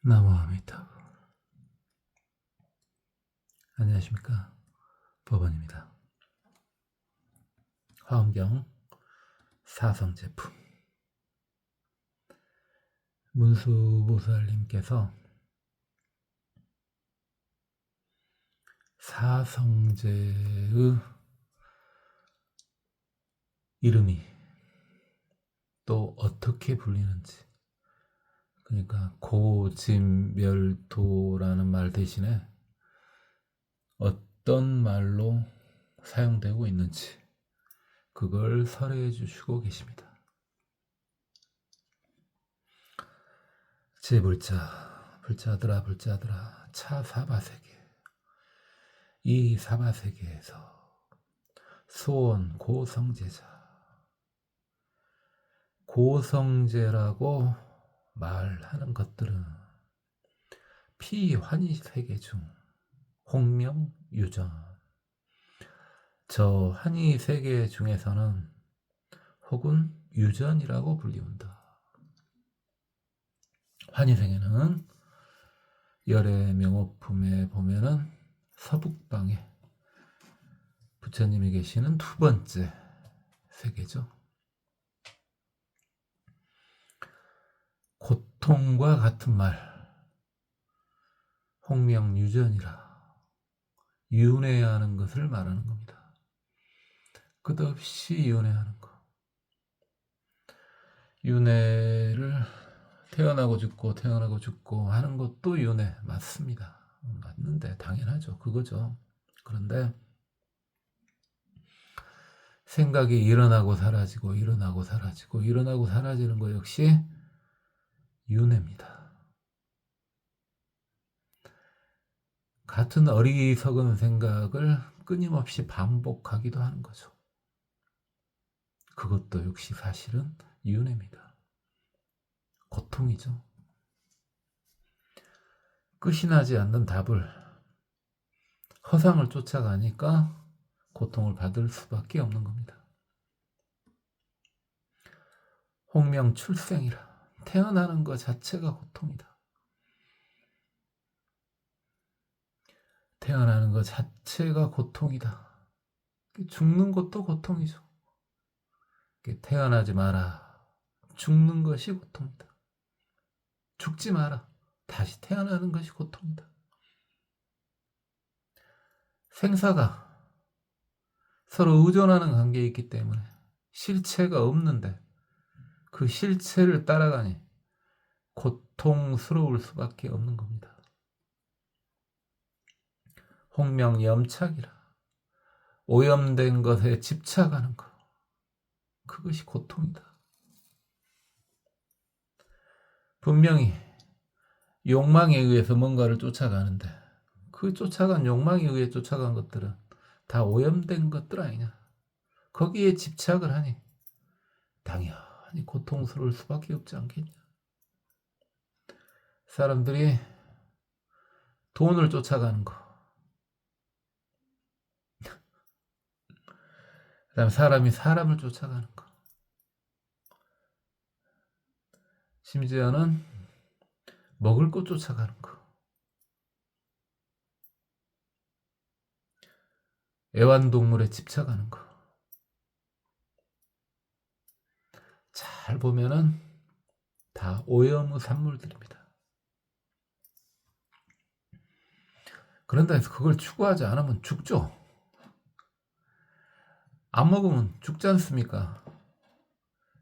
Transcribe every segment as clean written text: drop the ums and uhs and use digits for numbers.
나무아미타불. 안녕하십니까, 법원입니다. 화엄경 사성제품. 문수보살님께서 사성제의 이름이 또 어떻게 불리는지, 그러니까 고짐멸도라는 말 대신에 어떤 말로 사용되고 있는지 그걸 설해해 주시고 계십니다. 제불자, 불자들아 불자들아, 차사바세계, 이 사바세계에서 소원 고성제자, 고성제라고 말하는 것들은 피환희세계 중 홍명유전, 저 환희세계 중에서는 혹은 유전이라고 불리운다. 환희세계는 열의 명호품에 보면은 서북방에 부처님이 계시는 두 번째 세계죠. 고통과 같은 말, 홍명유전이라 윤회하는 것을 말하는 겁니다. 끝없이 윤회하는 것. 윤회를 태어나고 죽고 하는 것도 윤회 맞습니다. 맞는데 당연하죠. 그거죠. 그런데 생각이 일어나고 사라지고 일어나고 사라지는 것 역시 윤회입니다. 같은 어리석은 생각을 끊임없이 반복하기도 하는 거죠. 그것도 역시 사실은 윤회입니다. 고통이죠. 끝이 나지 않는 답을, 허상을 쫓아가니까 고통을 받을 수밖에 없는 겁니다. 홍명출생이라, 태어나는 것 자체가 고통이다. 태어나는 것 자체가 고통이다. 죽는 것도 고통이죠. 태어나지 마라, 죽는 것이 고통이다. 죽지 마라, 다시 태어나는 것이 고통이다. 생사가 서로 의존하는 관계에 있기 때문에 실체가 없는데 그 실체를 따라가니 고통스러울 수밖에 없는 겁니다. 홍명염착이라, 오염된 것에 집착하는 것, 그것이 고통이다. 분명히 욕망에 의해서 뭔가를 쫓아가는데 그 쫓아간 욕망에 의해 쫓아간 것들은 다 오염된 것들 아니냐. 거기에 집착을 하니 당연히 고통스러울 수밖에 없지 않겠냐. 사람들이 돈을 쫓아가는 거, 그다음에 사람이 사람을 쫓아가는 거, 심지어는 먹을 것 쫓아가는 거, 애완동물에 집착하는 거, 잘 보면은 다 오염의 산물들입니다. 그런다 해서 그걸 추구하지 않으면 죽죠. 안 먹으면 죽지 않습니까?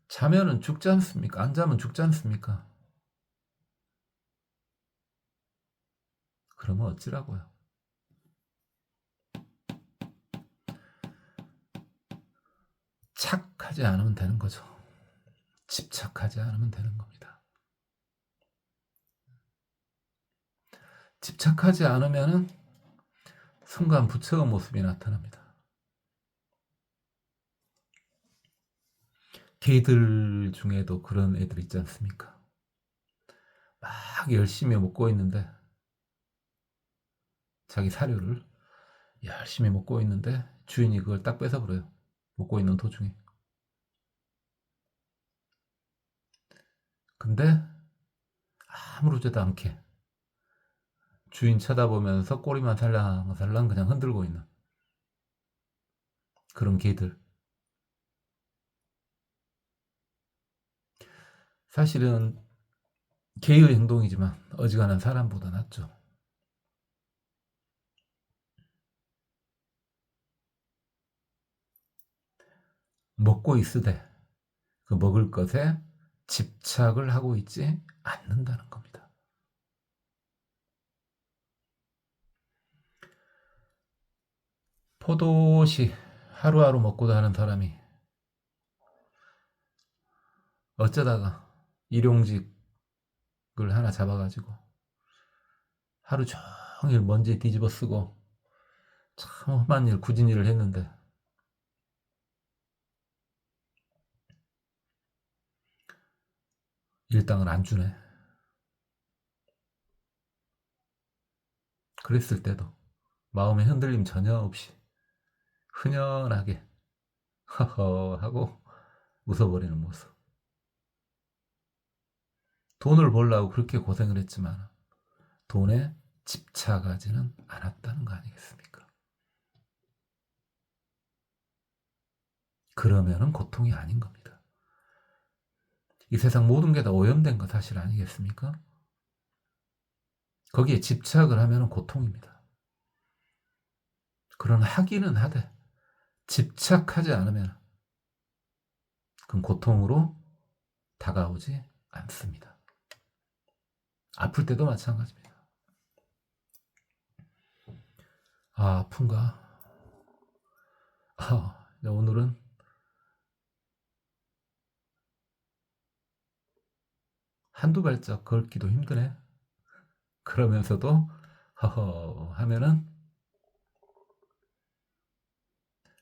자면은 죽지 않습니까? 안 자면 죽지 않습니까? 그러면 어찌라고요? 착하지 않으면 되는 거죠. 집착하지 않으면 되는 겁니다. 집착하지 않으면은 순간 부처의 모습이 나타납니다. 개들 중에도 그런 애들 있지 않습니까? 막 열심히 먹고 있는데, 자기 사료를 열심히 먹고 있는데 주인이 그걸 딱 뺏어버려요. 먹고 있는 도중에. 근데 아무렇지도 않게 주인 쳐다보면서 꼬리만 살랑살랑 그냥 흔들고 있는 그런 개들. 사실은 개의 행동이지만 어지간한 사람보다 낫죠. 먹고 있으되 그 먹을 것에 집착을 하고 있지 않는다는 겁니다. 포도시 하루하루 먹고 사는 사람이 어쩌다가 일용직을 하나 잡아가지고 하루 종일 먼지 뒤집어 쓰고 참 험한 일, 굳은 일을 했는데 일당을 안 주네. 그랬을 때도 마음의 흔들림 전혀 없이 흔연하게 허허 하고 웃어버리는 모습. 돈을 벌려고 그렇게 고생을 했지만 돈에 집착하지는 않았다는 거 아니겠습니까? 그러면은 고통이 아닌 겁니다. 이 세상 모든 게 다 오염된 거 사실 아니겠습니까? 거기에 집착을 하면 고통입니다. 그러나 하기는 하되 집착하지 않으면 그건 고통으로 다가오지 않습니다. 아플 때도 마찬가지입니다. 아, 아픈가? 오늘은 한두 발짝 걷기도 힘드네. 그러면서도 허허 하면은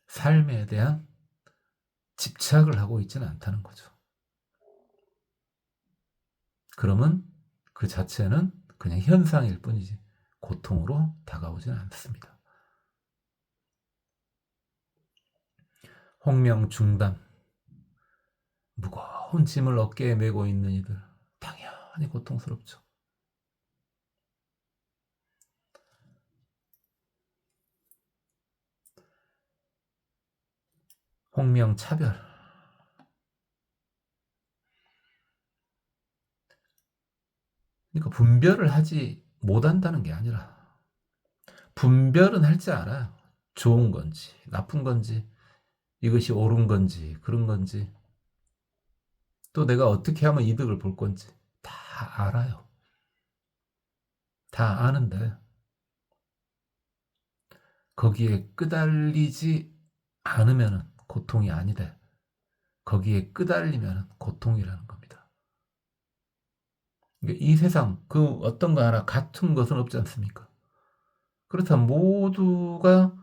삶에 대한 집착을 하고 있지는 않다는 거죠. 그러면 그 자체는 그냥 현상일 뿐이지 고통으로 다가오지는 않습니다. 홍명중단, 무거운 짐을 어깨에 메고 있는 이들 당연히 고통스럽죠. 홍명차별, 그러니까 분별을 하지 못한다는 게 아니라 분별은 할 줄 알아요. 좋은 건지 나쁜 건지 이것이 옳은 건지 그런 건지 또 내가 어떻게 하면 이득을 볼 건지 다 알아요. 다 아는데 거기에 끄달리지 않으면 고통이 아니되 거기에 끄달리면 고통이라는 겁니다. 그러니까 이 세상 그 어떤 거 하나 같은 것은 없지 않습니까? 그렇다면 모두가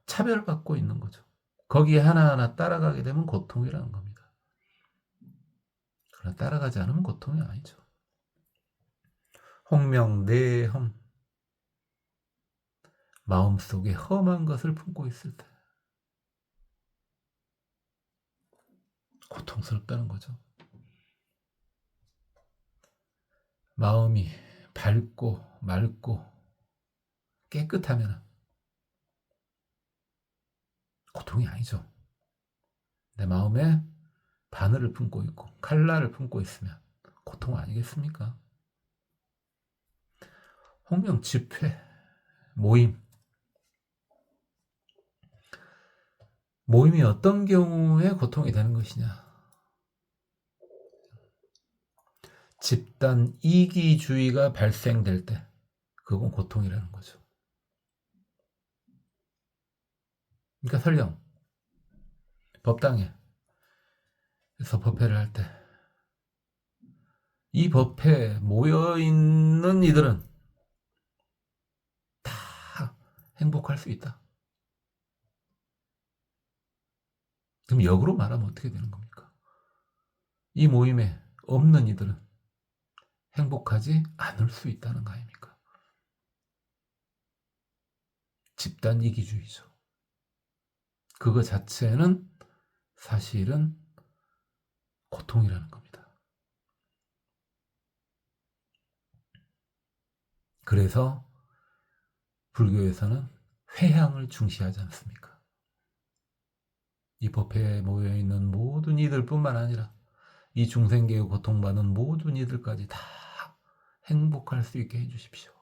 차별받고 있는 거죠. 거기에 하나하나 따라가게 되면 고통이라는 겁니다. 그러나 따라가지 않으면 고통이 아니죠. 홍명내험, 마음속에 험한 것을 품고 있을 때 고통스럽다는 거죠. 마음이 밝고 맑고 깨끗하면 고통이 아니죠. 내 마음에 바늘을 품고 있고 칼날을 품고 있으면 고통 아니겠습니까? 홍명 집회, 모임. 모임이 어떤 경우에 고통이 되는 것이냐? 집단 이기주의가 발생될 때 그건 고통이라는 거죠. 그러니까 설령 법당에서 법회를 할 때 이 법회에 모여있는 이들은 다 행복할 수 있다. 그럼 역으로 말하면 어떻게 되는 겁니까? 이 모임에 없는 이들은 행복하지 않을 수 있다는 거 아닙니까? 집단 이기주의죠. 그거 자체는 사실은 고통이라는 겁니다. 그래서 불교에서는 회향을 중시하지 않습니까? 이 법회에 모여있는 모든 이들뿐만 아니라 이 중생계에 고통받는 모든 이들까지 다 행복할 수 있게 해주십시오.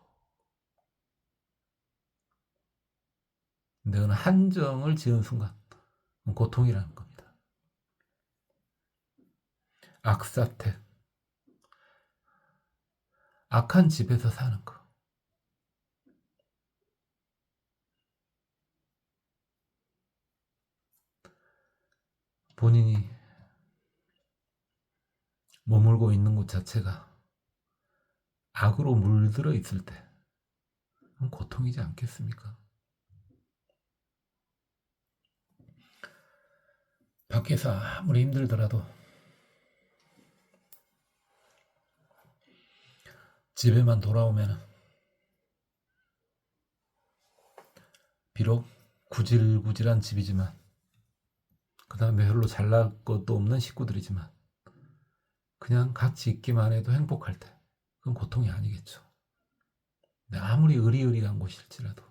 근데 어느 한정을 지은 순간 고통이라는 겁니다. 악사택, 악한 집에서 사는 거. 본인이 머물고 있는 곳 자체가 악으로 물들어 있을 때 고통이지 않겠습니까? 밖에서 아무리 힘들더라도 집에만 돌아오면 비록 구질구질한 집이지만 그 다음에 별로 잘날 것도 없는 식구들이지만 그냥 같이 있기만 해도 행복할 때 그건 고통이 아니겠죠. 아무리 의리의리한 곳일지라도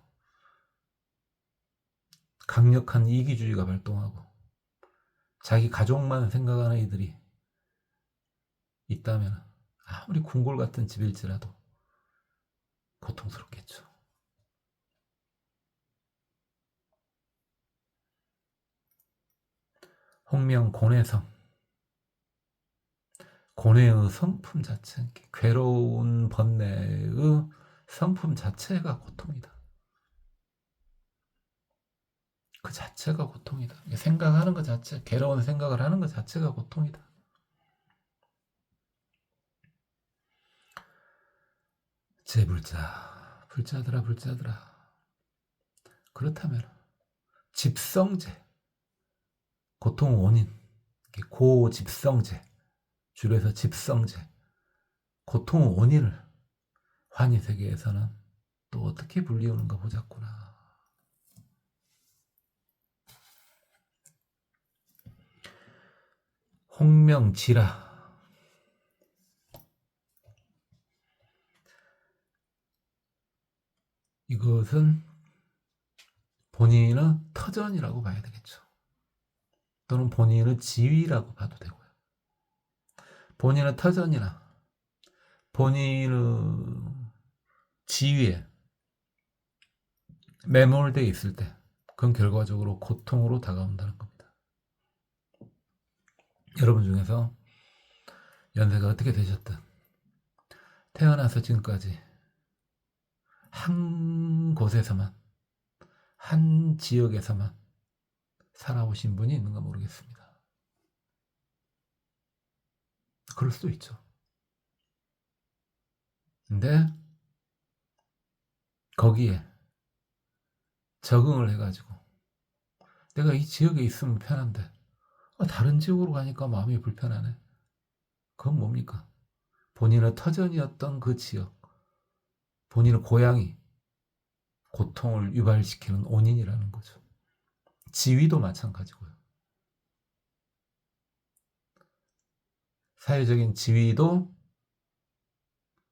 강력한 이기주의가 발동하고 자기 가족만 생각하는 이들이 있다면 아무리 궁궐 같은 집일지라도 고통스럽겠죠. 홍명 고뇌성, 고뇌의 성품 자체, 괴로운 번뇌의 성품 자체가 고통이다. 그 자체가 고통이다. 생각하는 것 자체, 괴로운 생각을 하는 것 자체가 고통이다. 제불자, 불자들아. 그렇다면 집성제, 고통 원인, 고집성제, 줄여서 집성제, 고통 원인을 환희세계에서는 또 어떻게 불리우는가 보자꾸나. 홍명지라, 이것은 본인의 터전이라고 봐야 되겠죠. 또는 본인의 지위라고 봐도 되고요. 본인의 터전이나 본인의 지위에 매몰되어 있을 때 그건 결과적으로 고통으로 다가온다는 겁니다. 여러분 중에서 연세가 어떻게 되셨든 태어나서 지금까지 한 곳에서만, 한 지역에서만 살아오신 분이 있는가 모르겠습니다. 그럴 수도 있죠. 근데 거기에 적응을 해가지고 내가 이 지역에 있으면 편한데 다른 지역으로 가니까 마음이 불편하네. 그건 뭡니까? 본인의 터전이었던 그 지역, 본인의 고향이 고통을 유발시키는 원인이라는 거죠. 지위도 마찬가지고요. 사회적인 지위도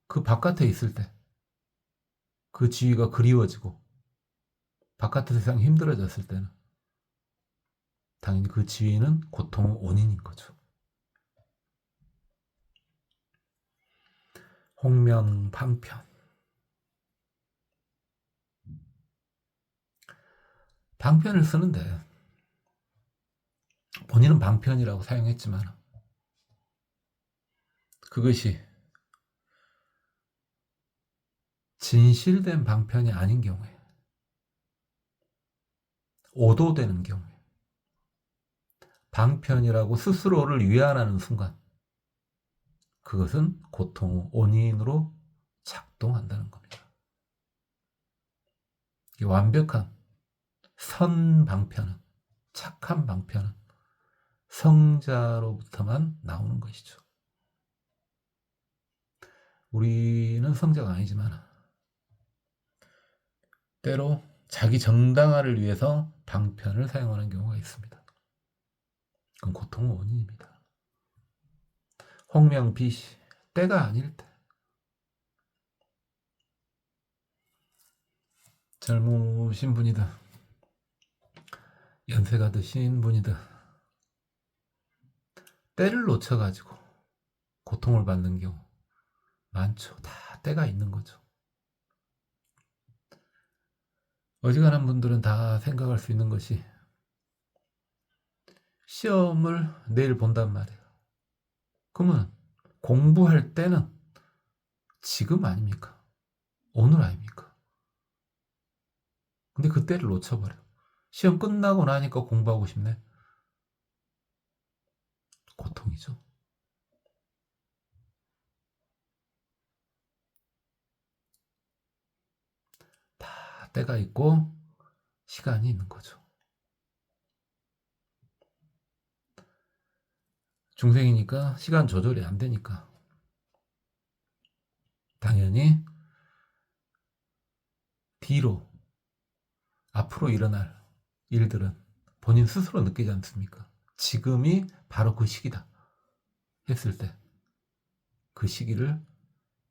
그 바깥에 있을 때 그 지위가 그리워지고 바깥의 세상이 힘들어졌을 때는 당연히 그 지위는 고통의 원인인 거죠. 홍면 방편. 방편을 쓰는데 본인은 방편이라고 사용했지만 그것이 진실된 방편이 아닌 경우에, 오도되는 경우에, 방편이라고 스스로를 위안하는 순간 그것은 고통의 원인으로 작동한다는 겁니다. 완벽한 선방편은, 착한 방편은 성자로부터만 나오는 것이죠. 우리는 성자가 아니지만 때로 자기 정당화를 위해서 방편을 사용하는 경우가 있습니다. 그건 고통의 원인입니다. 홍명비시, 때가 아닐 때, 젊으신 분이든 연세가 드신 분이든 때를 놓쳐가지고 고통을 받는 경우 많죠. 다 때가 있는 거죠. 어지간한 분들은 다 생각할 수 있는 것이 시험을 내일 본단 말이에요. 그러면 공부할 때는 지금 아닙니까? 오늘 아닙니까? 근데 그때를 놓쳐버려. 시험 끝나고 나니까 공부하고 싶네. 고통이죠. 다 때가 있고 시간이 있는 거죠. 중생이니까 시간 조절이 안 되니까 당연히 뒤로 앞으로 일어날 일들은 본인 스스로 느끼지 않습니까? 지금이 바로 그 시기다 했을 때 그 시기를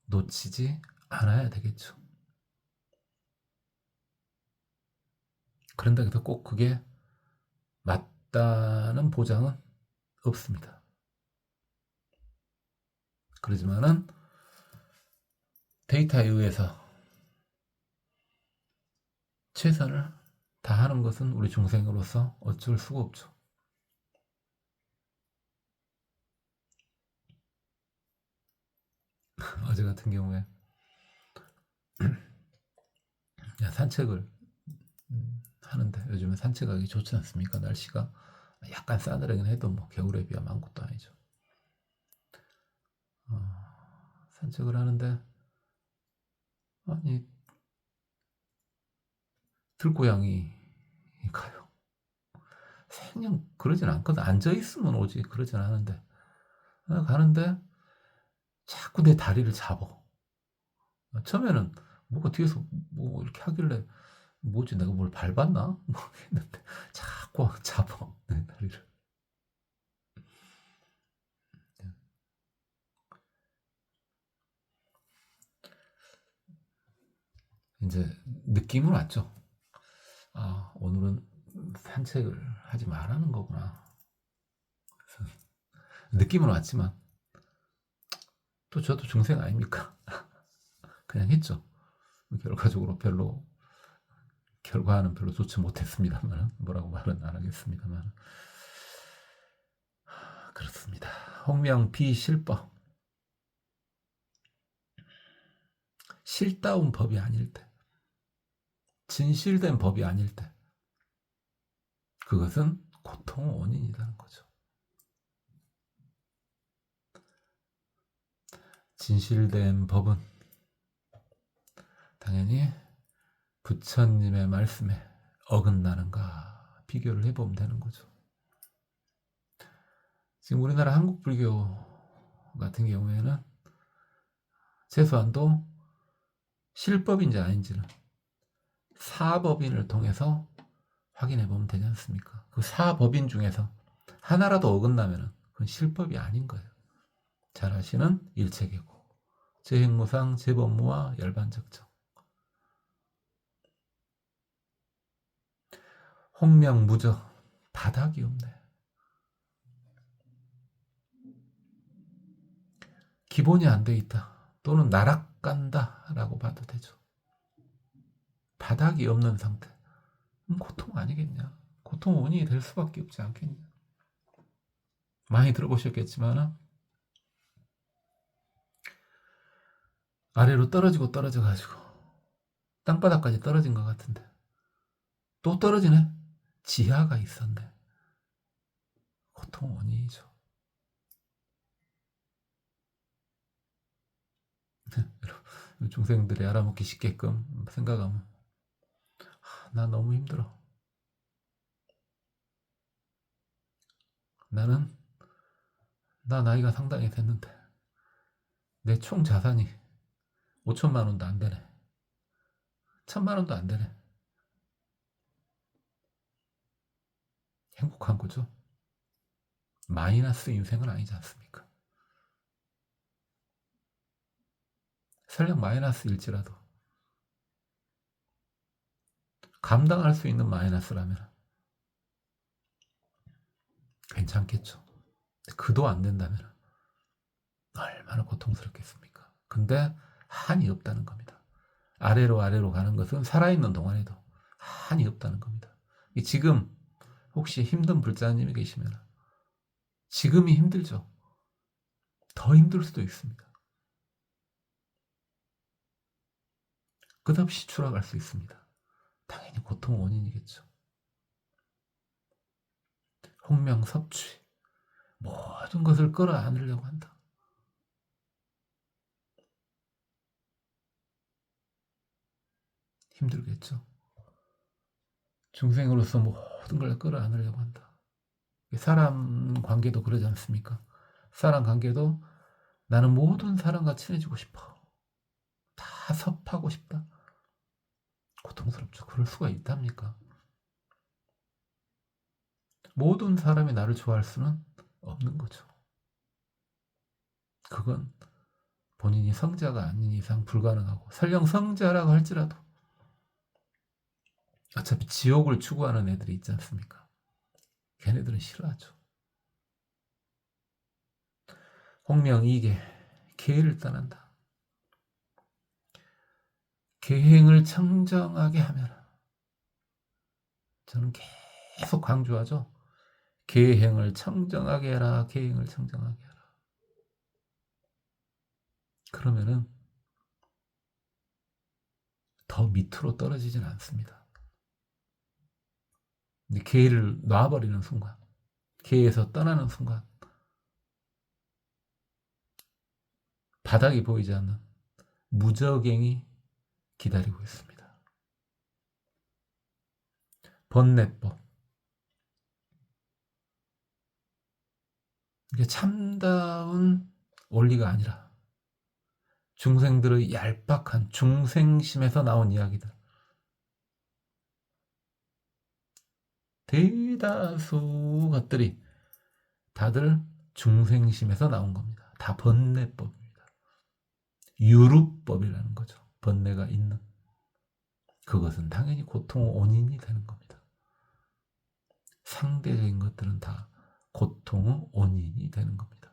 놓치지 않아야 되겠죠. 그런다 해서 꼭 그게 맞다는 보장은 없습니다. 그러지만은 데이터에 의해서 최선을 다하는 것은 우리 중생으로서 어쩔 수가 없죠. 어제 같은 경우에 산책을 하는데 요즘에 산책하기 좋지 않습니까? 날씨가 약간 싸늘하긴 해도 뭐 겨울에 비하면 아무것도 아니죠. 산책을 하는데 아니 들고양이 가요. 그냥 그러진 않거든. 앉아있으면 오지 그러진 않은데 가는데 자꾸 내 다리를 잡아. 처음에는 뭐가 뒤에서 뭐 이렇게 하길래 뭐지 내가 뭘 밟았나? 뭐 했는데 자꾸 잡아 내 다리를. 이제 느낌은 왔죠. 아 오늘은 산책을 하지 말라는 거구나. 느낌은 왔지만 또 저도 중생 아닙니까? 그냥 했죠. 결과적으로 별로 결과는 별로 좋지 못했습니다만 뭐라고 말은 안 하겠습니다만 그렇습니다. 홍명 비실법 실다운 법이 아닐 때 진실된 법이 아닐 때 그것은 고통의 원인이라는 거죠. 진실된 법은 당연히 부처님의 말씀에 어긋나는가 비교를 해보면 되는 거죠. 지금 우리나라 한국 불교 같은 경우에는 최소한도 실법인지 아닌지는 사법인을 통해서 확인해 보면 되지 않습니까? 그 사법인 중에서 하나라도 어긋나면 그건 실법이 아닌 거예요. 잘 아시는 일체계고 재행무상 재법무와 열반적정 홍명무저 바닥이 없네. 기본이 안 돼 있다 또는 나락간다라고 봐도 되죠. 바닥이 없는 상태 고통 아니겠냐. 고통 원인이 될 수밖에 없지 않겠냐. 많이 들어보셨겠지만 아래로 떨어지고 떨어져 가지고 땅바닥까지 떨어진 것 같은데 또 떨어지네. 지하가 있었네. 고통 원인이죠. 중생들이 알아먹기 쉽게끔 생각하면 나 너무 힘들어. 나는 나 나이가 상당히 됐는데 내 총 자산이 5천만 원도 안 되네. 1,000만 원도 안 되네. 행복한 거죠. 마이너스 인생은 아니지 않습니까? 설령 마이너스일지라도 감당할 수 있는 마이너스라면 괜찮겠죠. 그도 안 된다면 얼마나 고통스럽겠습니까? 근데 한이 없다는 겁니다. 아래로 가는 것은 살아있는 동안에도 한이 없다는 겁니다. 지금 혹시 힘든 불자님이 계시면 지금이 힘들죠. 더 힘들 수도 있습니다. 끝없이 추락할 수 있습니다. 당연히 고통 원인이겠죠. 홍명섭취, 모든 것을 끌어안으려고 한다. 힘들겠죠. 중생으로서 모든 걸 끌어안으려고 한다. 사람 관계도 그러지 않습니까? 사람 관계도 나는 모든 사람과 친해지고 싶어. 다 섭하고 싶다. 고통스럽죠. 그럴 수가 있답니까? 모든 사람이 나를 좋아할 수는 없는 거죠. 그건 본인이 성자가 아닌 이상 불가능하고, 설령 성자라고 할지라도 어차피 지옥을 추구하는 애들이 있지 않습니까? 걔네들은 싫어하죠. 홍명이계, 계를 떠난다. 계행을 청정하게 하면, 저는 계속 강조하죠. 계행을 청정하게 해라. 계행을 청정하게 해라. 그러면은 더 밑으로 떨어지진 않습니다. 근데 계를 놔버리는 순간, 계에서 떠나는 순간 바닥이 보이지 않는 무저갱이 기다리고 있습니다. 번뇌법. 이게 참다운 원리가 아니라 중생들의 얄팍한 중생심에서 나온 이야기들. 대다수 것들이 다들 중생심에서 나온 겁니다. 다 번뇌법입니다. 유루법이라는 거죠. 번뇌가 있는. 그것은 당연히 고통의 원인이 되는 겁니다. 상대적인 것들은 다 고통의 원인이 되는 겁니다.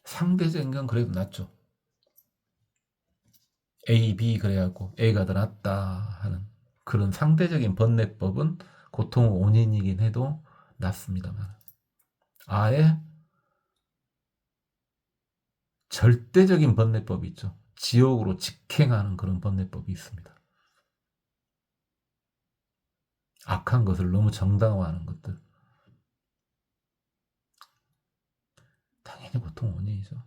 상대적인 건 그래도 낫죠. A, B 그래갖고 A가 더 낫다 하는 그런 상대적인 번뇌법은 고통의 원인이긴 해도 낫습니다만, 아예 절대적인 번뇌법이 있죠. 지옥으로 직행하는 그런 번뇌법이 있습니다. 악한 것을 너무 정당화하는 것들. 당연히 고통 원인이죠.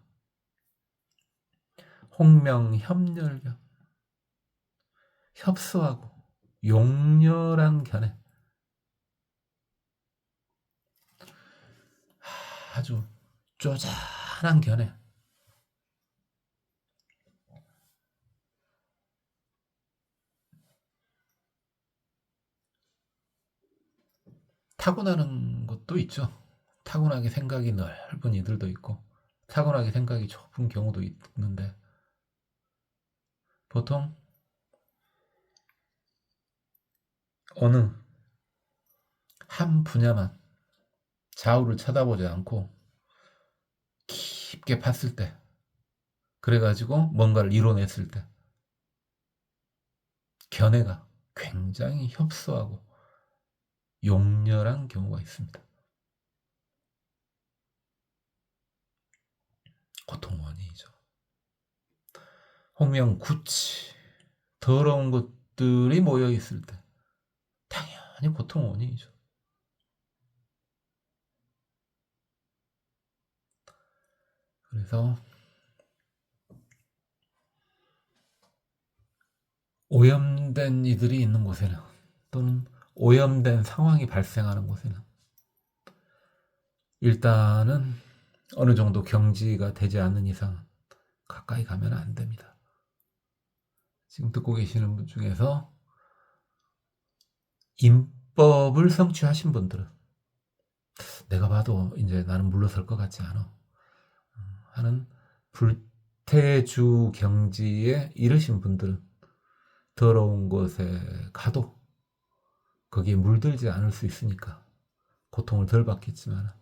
홍명협렬경, 협소하고 용렬한 견해. 아주 쪼잔한 견해. 타고나는 것도 있죠. 타고나게 생각이 넓은 이들도 있고 타고나게 생각이 좁은 경우도 있는데, 보통 어느 한 분야만 좌우를 쳐다보지 않고 깊게 봤을 때, 그래가지고 뭔가를 이뤄냈을 때 견해가 굉장히 협소하고 용렬한 경우가 있습니다. 고통 원인이죠. 홍명구치, 더러운 것들이 모여 있을 때 당연히 고통 원인이죠. 그래서 오염된 이들이 있는 곳에는, 또는 오염된 상황이 발생하는 곳에는 일단은 어느 정도 경지가 되지 않는 이상 가까이 가면 안 됩니다. 지금 듣고 계시는 분 중에서 인법을 성취하신 분들은 내가 봐도 이제 나는 물러설 것 같지 않아 하는 불태주 경지에 이르신 분들은 더러운 곳에 가도 거기에 물들지 않을 수 있으니까 고통을 덜 받겠지만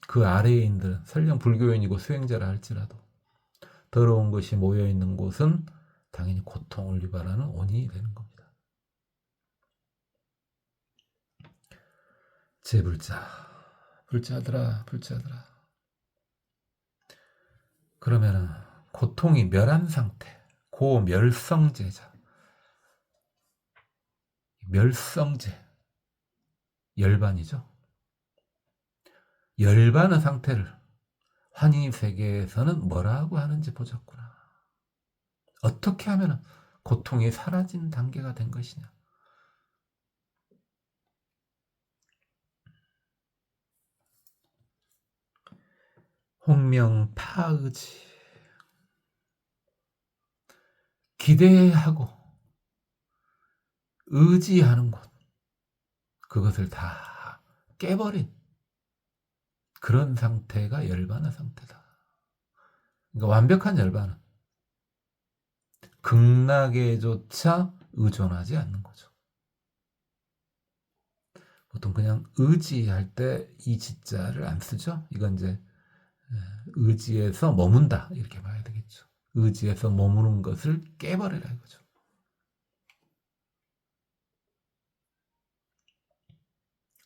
그 아래에 있는 들은 설령 불교인이고 수행자라 할지라도 더러운 것이 모여있는 곳은 당연히 고통을 유발하는 원인이 되는 겁니다. 제불자, 불자들아, 불자들아. 그러면은 고통이 멸한 상태, 고멸성제자. 멸성제, 열반이죠. 열반의 상태를 환희세계에서는 뭐라고 하는지 보자꾸나. 어떻게 하면 고통이 사라진 단계가 된 것이냐. 홍명파의지. 기대하고 의지하는 곳, 그것을 다 깨버린 그런 상태가 열반의 상태다. 그러니까 완벽한 열반은 극락에조차 의존하지 않는 거죠. 보통 그냥 의지할 때 이 지자를 안 쓰죠. 이건 이제 의지에서 머문다 이렇게 봐야 되겠죠. 의지에서 머무는 것을 깨버리라 이거죠.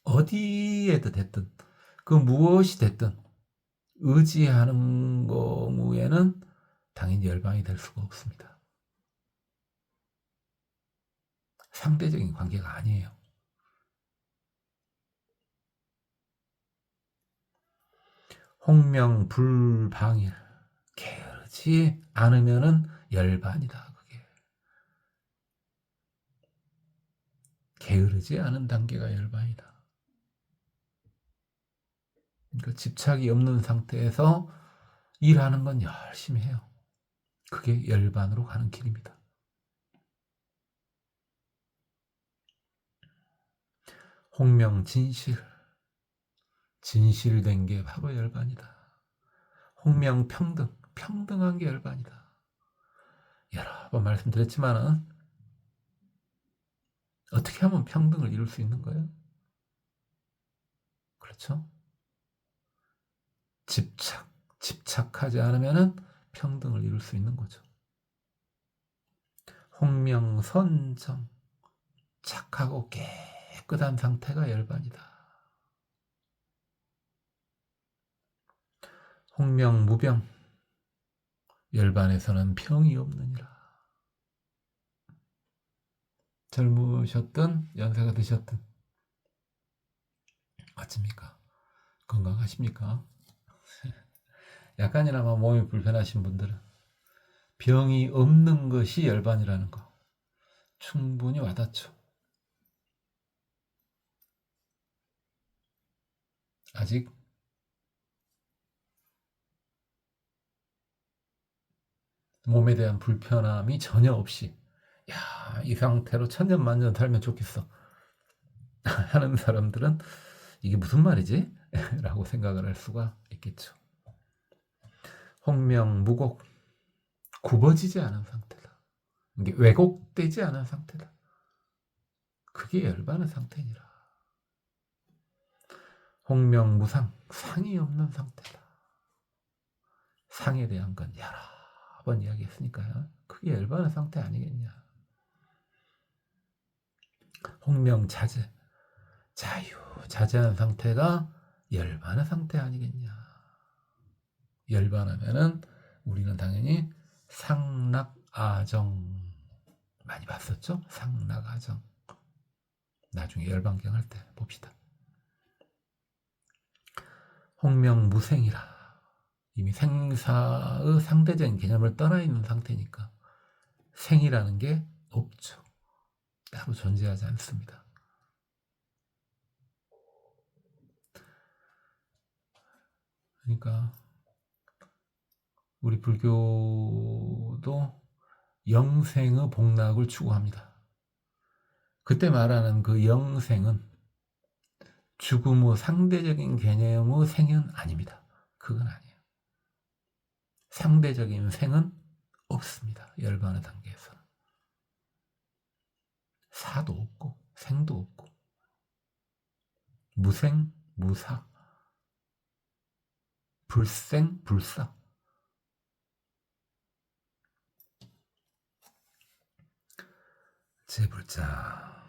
어디에도 됐든 그 무엇이 됐든 의지하는 경우에는 당연히 열반이 될 수가 없습니다. 상대적인 관계가 아니에요. 홍명불방일, 게으르지 않으면은 열반이다. 그게 게으르지 않은 단계가 열반이다. 그러니까 집착이 없는 상태에서 일하는 건 열심히 해요. 그게 열반으로 가는 길입니다. 홍명진실, 진실된 게 바로 열반이다. 홍명평등, 평등한 게 열반이다. 여러 번 말씀드렸지만은 어떻게 하면 평등을 이룰 수 있는 거예요? 그렇죠? 집착하지 않으면 평등을 이룰 수 있는 거죠. 홍명선정, 착하고 깨끗한 상태가 열반이다. 홍명무병, 열반에서는 병이 없느니라. 젊으셨든 연세가 드셨든 어찌입니까? 건강하십니까? 약간이나마 몸이 불편하신 분들은 병이 없는 것이 열반이라는 거 충분히 와닿죠. 아직 몸에 대한 불편함이 전혀 없이 야, 이 상태로 천년만년 살면 좋겠어 하는 사람들은 이게 무슨 말이지? 라고 생각을 할 수가 있겠죠. 홍명무곡, 굽어지지 않은 상태다. 이게 왜곡되지 않은 상태다. 그게 열반의 상태니라. 홍명무상, 상이 없는 상태다. 상에 대한 건 여러 번 이야기했으니까요. 그게 열반의 상태 아니겠냐. 홍명자제, 자유자재한 상태가 열반의 상태 아니겠냐. 열반하면은 우리는 당연히 상락아정 많이 봤었죠? 상락아정. 나중에 열반경 할 때 봅시다. 홍명무생이라. 이미 생사의 상대적인 개념을 떠나 있는 상태니까 생이라는 게 없죠. 따로 존재하지 않습니다. 그러니까 우리 불교도 영생의 복락을 추구합니다. 그때 말하는 그 영생은 죽음의 상대적인 개념의 생은 아닙니다. 그건 아니에요. 상대적인 생은 없습니다. 열반의 단계에서는. 사도 없고 생도 없고 무생, 무사, 불생, 불사. 제불자,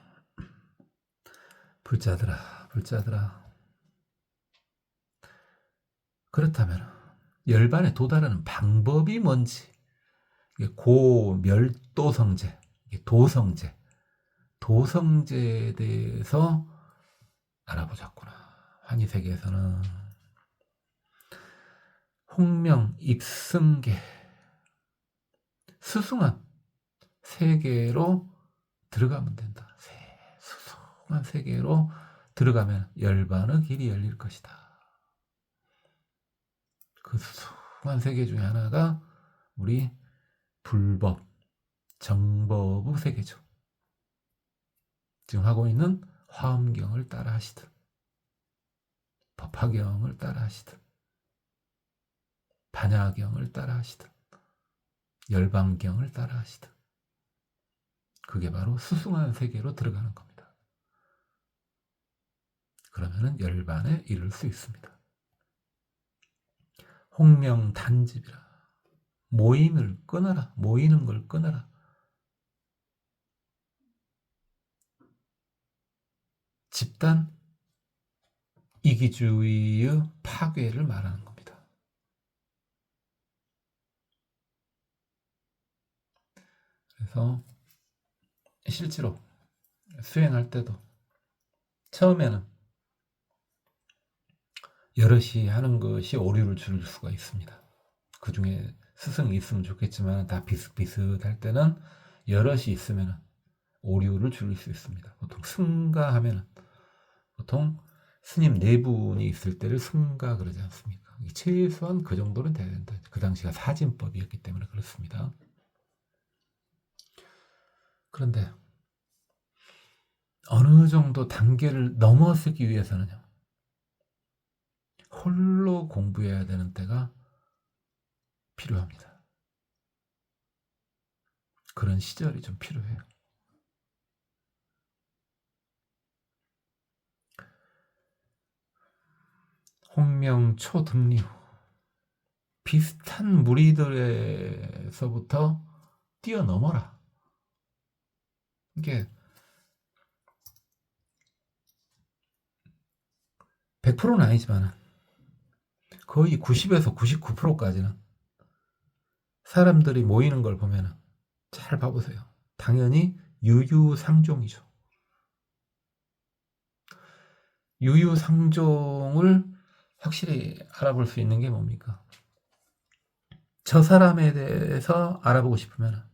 불자들아, 불자들아. 그렇다면 열반에 도달하는 방법이 뭔지, 고멸도성제, 도성제, 도성제에 대해서 알아보자꾸나. 환희세계에서는 홍명, 입승계, 수승한 세계로 들어가면 된다. 수승한 세계로 들어가면 열반의 길이 열릴 것이다. 그 수승한 세계 중에 하나가 우리 불법, 정법의 세계죠. 지금 하고 있는 화엄경을 따라 하시든 법화경을 따라 하시든 반야경을 따라 하시든 열반경을 따라 하시든 그게 바로 수승한 세계로 들어가는 겁니다. 그러면은 열반에 이를 수 있습니다. 홍명단집이라. 모임을 끊어라. 모이는 걸 끊어라. 집단 이기주의의 파괴를 말하는 겁니다. 그래서 실제로 수행할 때도 처음에는 여럿이 하는 것이 오류를 줄 수가 있습니다. 그 중에 스승이 있으면 좋겠지만 다 비슷비슷할 때는 여럿이 있으면 오류를 줄일 수 있습니다. 보통 승가하면 보통 스님 4분이 있을 때를 승가 그러지 않습니까? 최소한 그 정도는 돼야 된다. 그 당시가 사진법이었기 때문에 그렇습니다. 그런데 어느 정도 단계를 넘어서기 위해서는요, 홀로 공부해야 되는 때가 필요합니다. 그런 시절이 좀 필요해요. 홍명 초등류 비슷한 무리들에서부터 뛰어넘어라. 이게 100%는 아니지만 거의 90에서 99%까지는 사람들이 모이는 걸 보면 잘 봐보세요. 당연히 유유상종이죠. 유유상종을 확실히 알아볼 수 있는 게 뭡니까? 저 사람에 대해서 알아보고 싶으면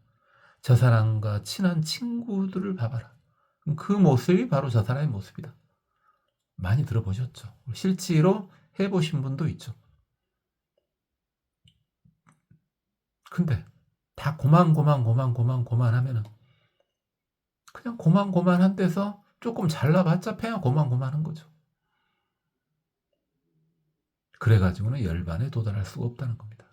저 사람과 친한 친구들을 봐봐라. 그 모습이 바로 저 사람의 모습이다. 많이 들어보셨죠? 실제로 해보신 분도 있죠. 근데 다 고만 하면은 그냥 고만한 데서 조금 잘나봤자 그냥 고만한 거죠. 그래가지고는 열반에 도달할 수가 없다는 겁니다.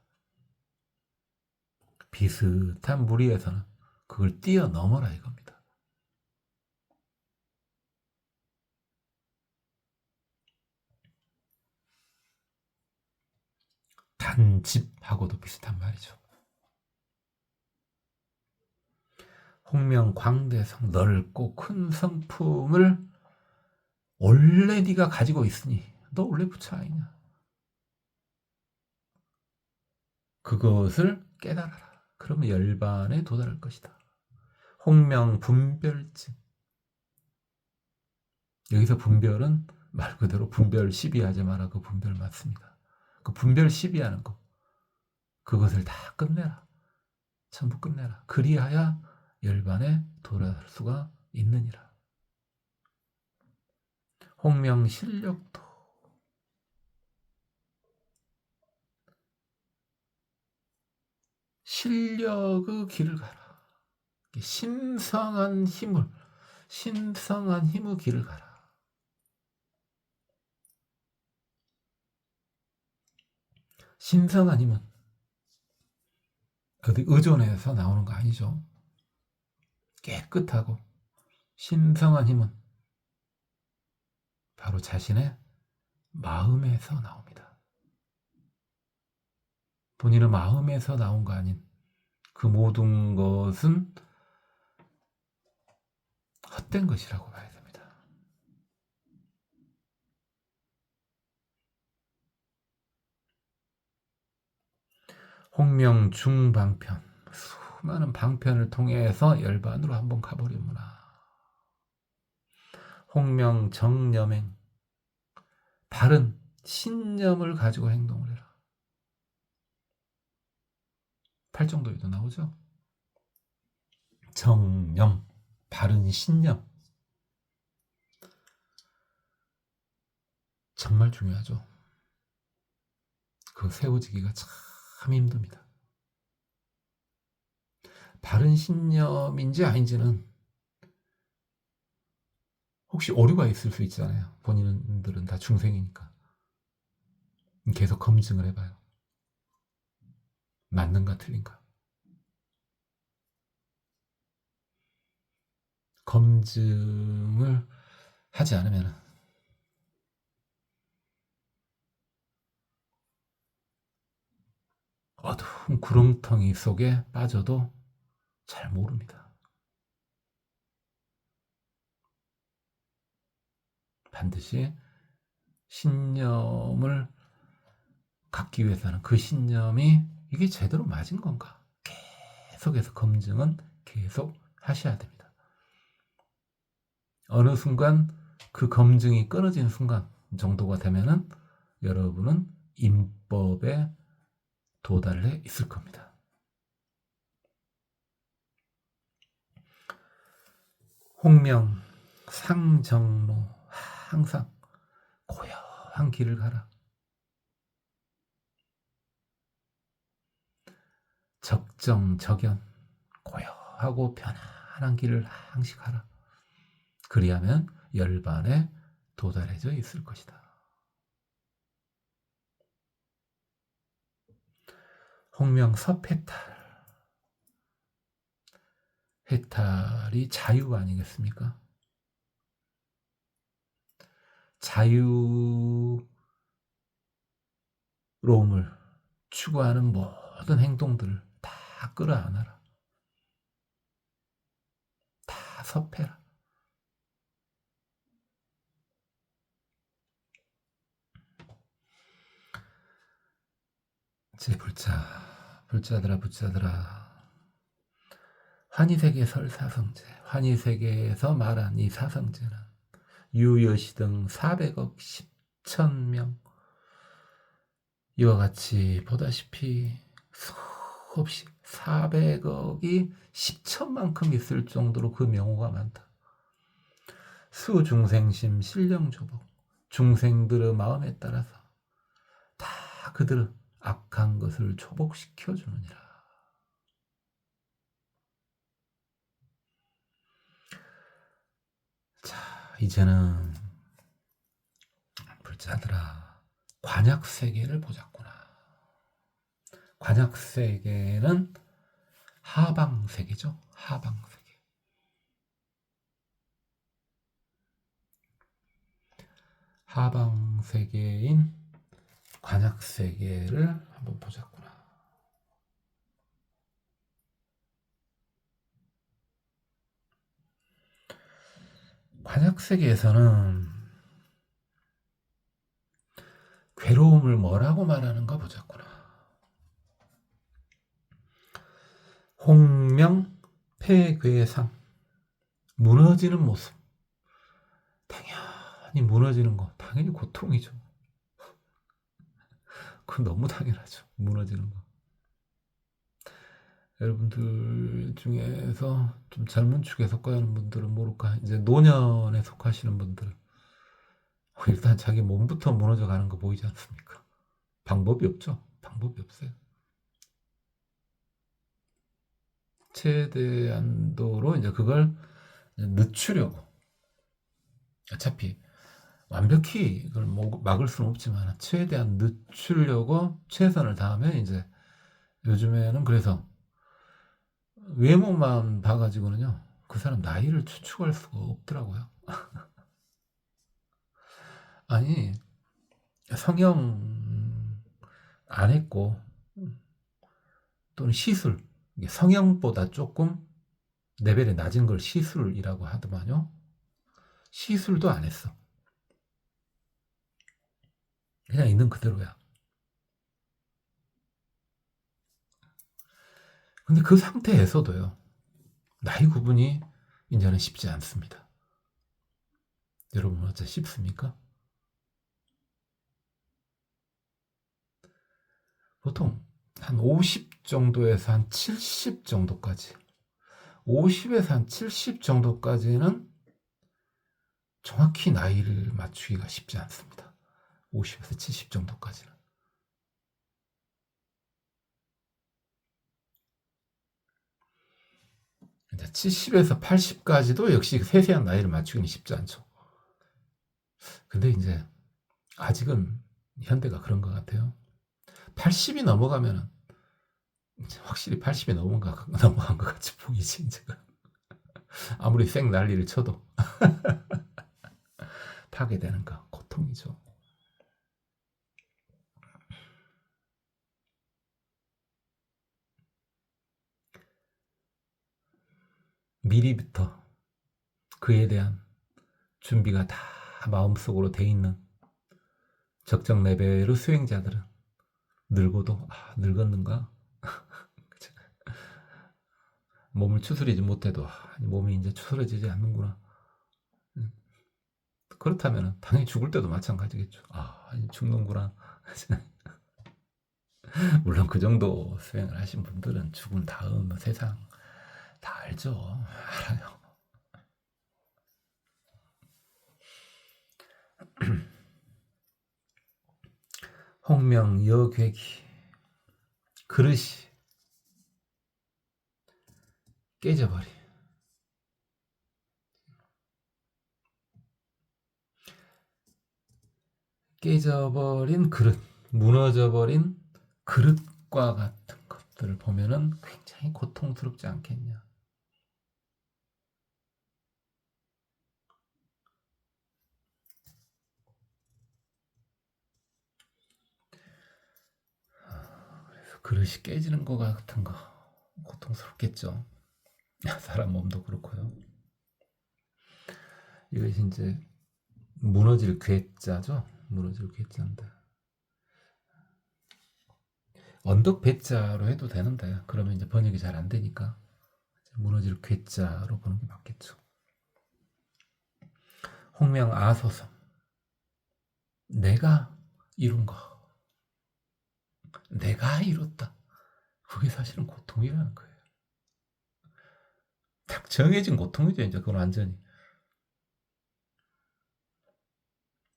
비슷한 무리에서는 그걸 뛰어넘어라 이겁니다. 단집하고도 비슷한 말이죠. 홍명 광대성 넓고 큰 성품을 원래 네가 가지고 있으니 너 원래 부처 아니냐. 그것을 깨달아라. 그러면 열반에 도달할 것이다. 홍명 분별증. 여기서 분별은 말 그대로 분별 시비하지 마라. 그 분별 맞습니다. 그 분별 시비하는 거. 그것을 다 끝내라. 전부 끝내라. 그리하여 열반에 도달할 수가 있느니라. 홍명 실력도. 실력의 길을 가라. 신성한 힘의 길을 가라. 신성한 힘은 어디 의존해서 나오는 거 아니죠. 깨끗하고 신성한 힘은 바로 자신의 마음에서 나옵니다. 본인의 마음에서 나온 거 아닌 그 모든 것은 헛된 것이라고 봐야 됩니다. 홍명중방편, 수많은 방편을 통해서 열반으로 한번 가버리구나. 홍명정념행, 바른 신념을 가지고 행동을 해라. 팔정도에도 나오죠. 정념, 바른 신념. 정말 중요하죠. 그거 세워지기가 참 힘듭니다. 바른 신념인지 아닌지는 혹시 오류가 있을 수 있잖아요. 본인들은 다 중생이니까. 계속 검증을 해봐요. 맞는가 틀린가. 검증을 하지 않으면 어두운 구렁텅이 속에 빠져도 잘 모릅니다. 반드시 신념을 갖기 위해서는 그 신념이 이게 제대로 맞은 건가 계속해서 검증은 계속 하셔야 됩니다. 어느 순간 그 검증이 끊어진 순간 정도가 되면은 여러분은 인법에 도달해 있을 겁니다. 홍명 상정로, 항상 고요한 길을 가라. 적정적연, 고요하고 편안한 길을 항시 가라. 그리하면 열반에 도달해져 있을 것이다. 홍명섭해탈, 해탈이 자유 아니겠습니까? 자유로움을 추구하는 모든 행동들을 다 끌어안아라. 다 섭해라. 제 불자들아 환희세계 설사성제, 환희세계에서 말한 이 사성제는 유여시 등 400억 10천명 이와 같이 보다시피 수없이 400억이 10천만큼 있을 정도로 그 명호가 많다. 수중생심 신령조복, 중생들의 마음에 따라서 다 그들은 악한 것을 조복시켜 주느니라. 자, 이제는 불자들아 관약세계를 보자꾸나. 관약세계는 하방세계죠. 하방세계. 하방세계인 관약세계를 한번 보자꾸나. 관약세계에서는 괴로움을 뭐라고 말하는가 보자꾸나. 홍명폐괴상, 무너지는 모습. 당연히 무너지는 거 당연히 고통이죠. 그건 너무 당연하죠. 무너지는 거. 여러분들 중에서 좀 젊은 축에 속하는 분들은 모를까, 이제 노년에 속하시는 분들은 일단 자기 몸부터 무너져 가는 거 보이지 않습니까? 방법이 없죠. 방법이 없어요. 최대한도로 이제 그걸 늦추려고, 어차피 완벽히 이걸 막을 수는 없지만 최대한 늦추려고 최선을 다하면 이제 요즘에는 그래서 외모만 봐가지고는요 그 사람 나이를 추측할 수가 없더라고요. 아니, 성형 안 했고 또는 시술, 성형보다 조금 레벨이 낮은 걸 시술이라고 하더만요. 시술도 안 했어. 그냥 있는 그대로야. 근데 그 상태에서도요, 나이 구분이 이제는 쉽지 않습니다. 여러분 어째 쉽습니까? 보통 한 50 정도에서 한 70 정도까지, 50에서 한 70 정도까지는 정확히 나이를 맞추기가 쉽지 않습니다. 50에서 70 정도까지는. 이제 70에서 80까지도 역시 세세한 나이를 맞추기는 쉽지 않죠. 근데 이제 아직은 현대가 그런 것 같아요. 80이 넘어가면은 확실히 80이 넘어간 것 같이 보이지, 이제가. 아무리 생 난리를 쳐도 파괴되는 거 고통이죠. 미리부터 그에 대한 준비가 다 마음속으로 돼 있는 적정 레벨의 수행자들은 늙어도 늙었는가? 몸을 추스리지 못해도 몸이 이제 추스러지지 않는구나. 그렇다면 당연히 죽을 때도 마찬가지겠죠. 죽는구나. 물론 그 정도 수행을 하신 분들은 죽은 다음 세상 다 알죠. 알아요. 홍명 여객이 그릇이 깨져버린 그릇, 무너져버린 그릇과 같은 것들을 보면은 굉장히 고통스럽지 않겠냐. 그래서 그릇이 깨지는 것 같은 거 고통스럽겠죠. 사람 몸도 그렇고요. 이것이 이제 무너질 괴짜죠. 무너질 괴짜인데 언덕 배자로 해도 되는데 그러면 이제 번역이 잘 안 되니까 무너질 괴짜로 보는 게 맞겠죠. 홍명 아소섬, 내가 이룬 거, 내가 이뤘다. 그게 사실은 고통이라는 거예요. 딱 정해진 고통이죠. 이제 그건 완전히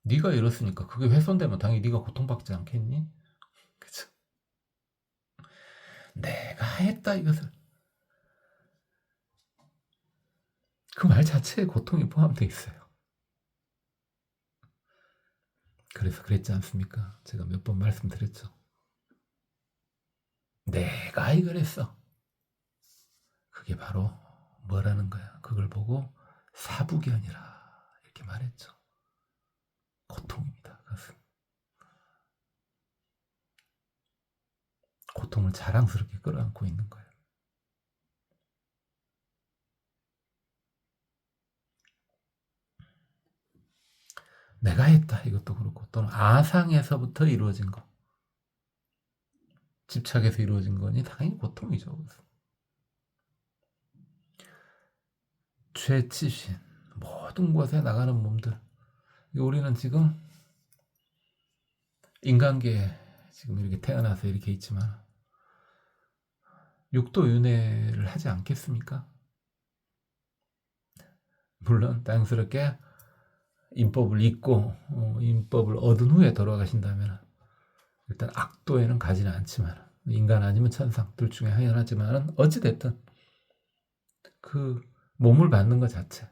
네가 이뤘으니까 그게 훼손되면 당연히 네가 고통받지 않겠니? 그죠? 내가 했다 이것을, 그 말 자체에 고통이 포함되어 있어요. 그래서 그랬지 않습니까? 제가 몇 번 말씀드렸죠. 내가 이걸 했어. 그게 바로 뭐라는 거야. 그걸 보고 사부견이라 이렇게 말했죠. 고통입니다. 그것은 고통을 자랑스럽게 끌어안고 있는 거예요. 내가 했다 이것도 그렇고, 또는 아상에서부터 이루어진 거, 집착에서 이루어진 거니 당연히 고통이죠. 죄치신 모든 곳에 나가는 몸들, 우리는 지금 인간계에 지금 이렇게 태어나서 이렇게 있지만 육도 윤회를 하지 않겠습니까? 물론 다행스럽게 인법을 잊고 인법을 얻은 후에 돌아가신다면 일단 악도에는 가지는 않지만, 인간 아니면 천상 둘 중에 하나지만 어찌됐든 그 몸을 받는 것 자체,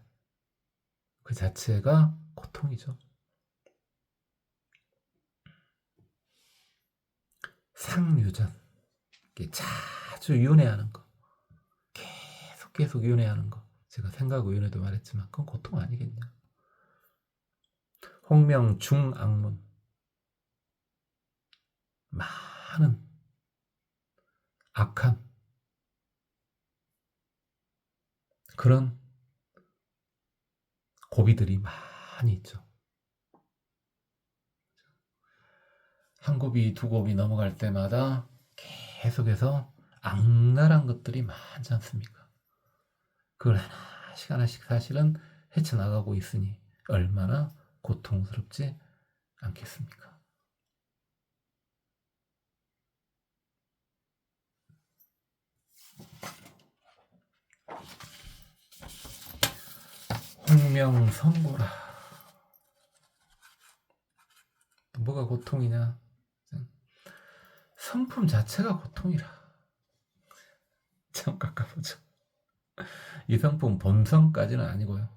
그 자체가 고통이죠. 상유전, 자주 윤회하는 거, 계속 윤회하는 거, 제가 생각의원에도 말했지만 그건 고통 아니겠냐. 홍명중악문, 많은 악한 그런 고비들이 많이 있죠. 한 고비 두 고비 넘어갈 때마다 계속해서 악랄한 것들이 많지 않습니까? 그걸 하나씩 하나씩 사실은 헤쳐나가고 있으니 얼마나 고통스럽지 않겠습니까? 홍명성고라. 뭐가 고통이냐? 성품 자체가 고통이라. 참 깎아보죠. 이 성품 본성까지는 아니고요.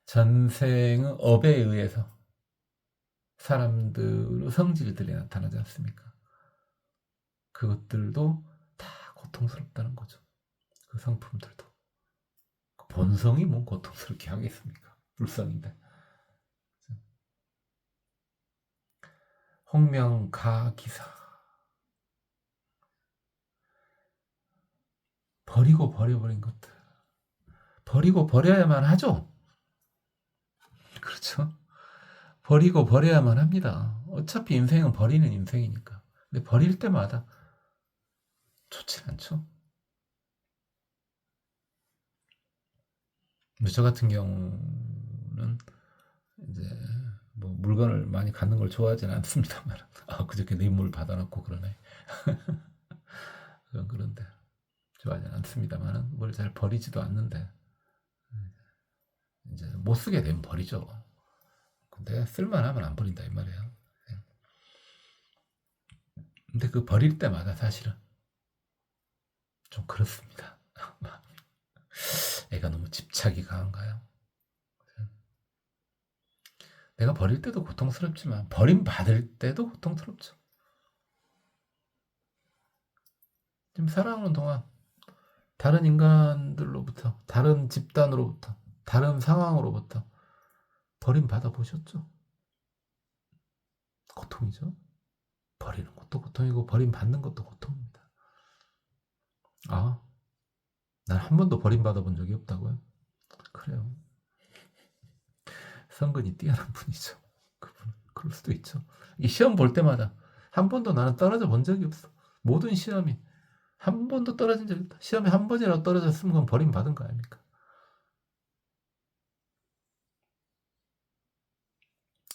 전생의 업에 의해서 사람들의 성질들이 나타나지 않습니까? 그것들도 다 고통스럽다는 거죠. 그 성품들도. 그 본성이 뭐 고통스럽게 하겠습니까? 불성인데. 홍명가기사. 버리고 버려버린 것들. 버리고 버려야만 하죠. 그렇죠? 버리고 버려야만 합니다. 어차피 인생은 버리는 인생이니까. 근데 버릴 때마다 좋지 않죠? 저 같은 경우는 이제 뭐 물건을 많이 갖는 걸 좋아하지는 않습니다만, 그저께 내 인물 받아놓고 그러네. 그런데 좋아하지는 않습니다만, 뭘 잘 버리지도 않는데 이제 못 쓰게 되면 버리죠. 근데 쓸만하면 안 버린다 이 말이에요. 근데 그 버릴 때마다 사실은 좀 그렇습니다. 애가 너무 집착이 강한가요? 내가 버릴 때도 고통스럽지만 버림받을 때도 고통스럽죠. 지금 살아오는 동안 다른 인간들로부터, 다른 집단으로부터, 다른 상황으로부터 버림받아 보셨죠? 고통이죠. 버리는 것도 고통이고 버림받는 것도 고통입니다. 난 한 번도 버림받아 본 적이 없다고요? 그래요. 성근이 뛰어난 분이죠. 그분 그럴 수도 있죠. 이 시험 볼 때마다 한 번도 나는 떨어져 본 적이 없어. 모든 시험이 한 번도 떨어진 적이 없다. 시험에 한 번이라도 떨어졌으면 그건 버림받은 거 아닙니까?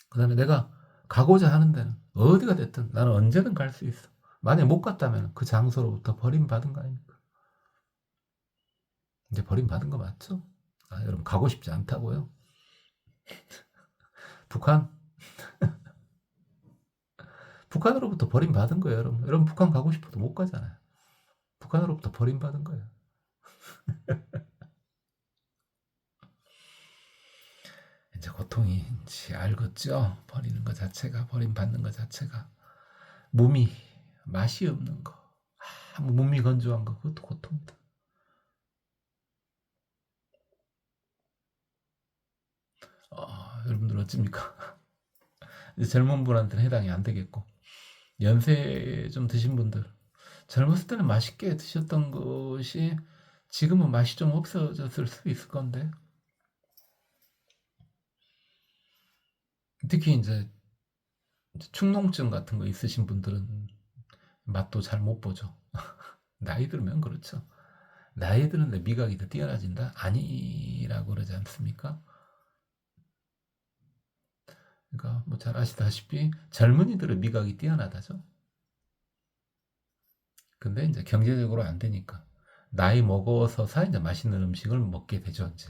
그 다음에 내가 가고자 하는 데는 어디가 됐든 나는 언제든 갈 수 있어. 만약에 못 갔다면 그 장소로부터 버림받은 거 아닙니까? 이제 버림받은 거 맞죠? 여러분 가고 싶지 않다고요? 북한? 북한으로부터 버림받은 거예요, 여러분. 여러분 북한 가고 싶어도 못 가잖아요. 북한으로부터 버림받은 거예요. 이제 고통인지 알겠죠? 버리는 것 자체가, 버림받는 것 자체가. 몸이 맛이 없는 거, 몸이 건조한 거, 그것도 고통입니다. 여러분들 어찌입니까? 젊은 분한테는 해당이 안 되겠고, 연세 좀 드신 분들, 젊었을 때는 맛있게 드셨던 것이 지금은 맛이 좀 없어졌을 수 있을 건데, 특히 이제 축농증 같은 거 있으신 분들은 맛도 잘 못 보죠. 나이 들면 그렇죠. 나이 드는데 미각이 더 뛰어나진다? 아니라고 그러지 않습니까? 그러니까 뭐 잘 아시다시피 젊은이들의 미각이 뛰어나다죠. 근데 이제 경제적으로 안 되니까 나이 먹어서서 이제 맛있는 음식을 먹게 되죠. 이제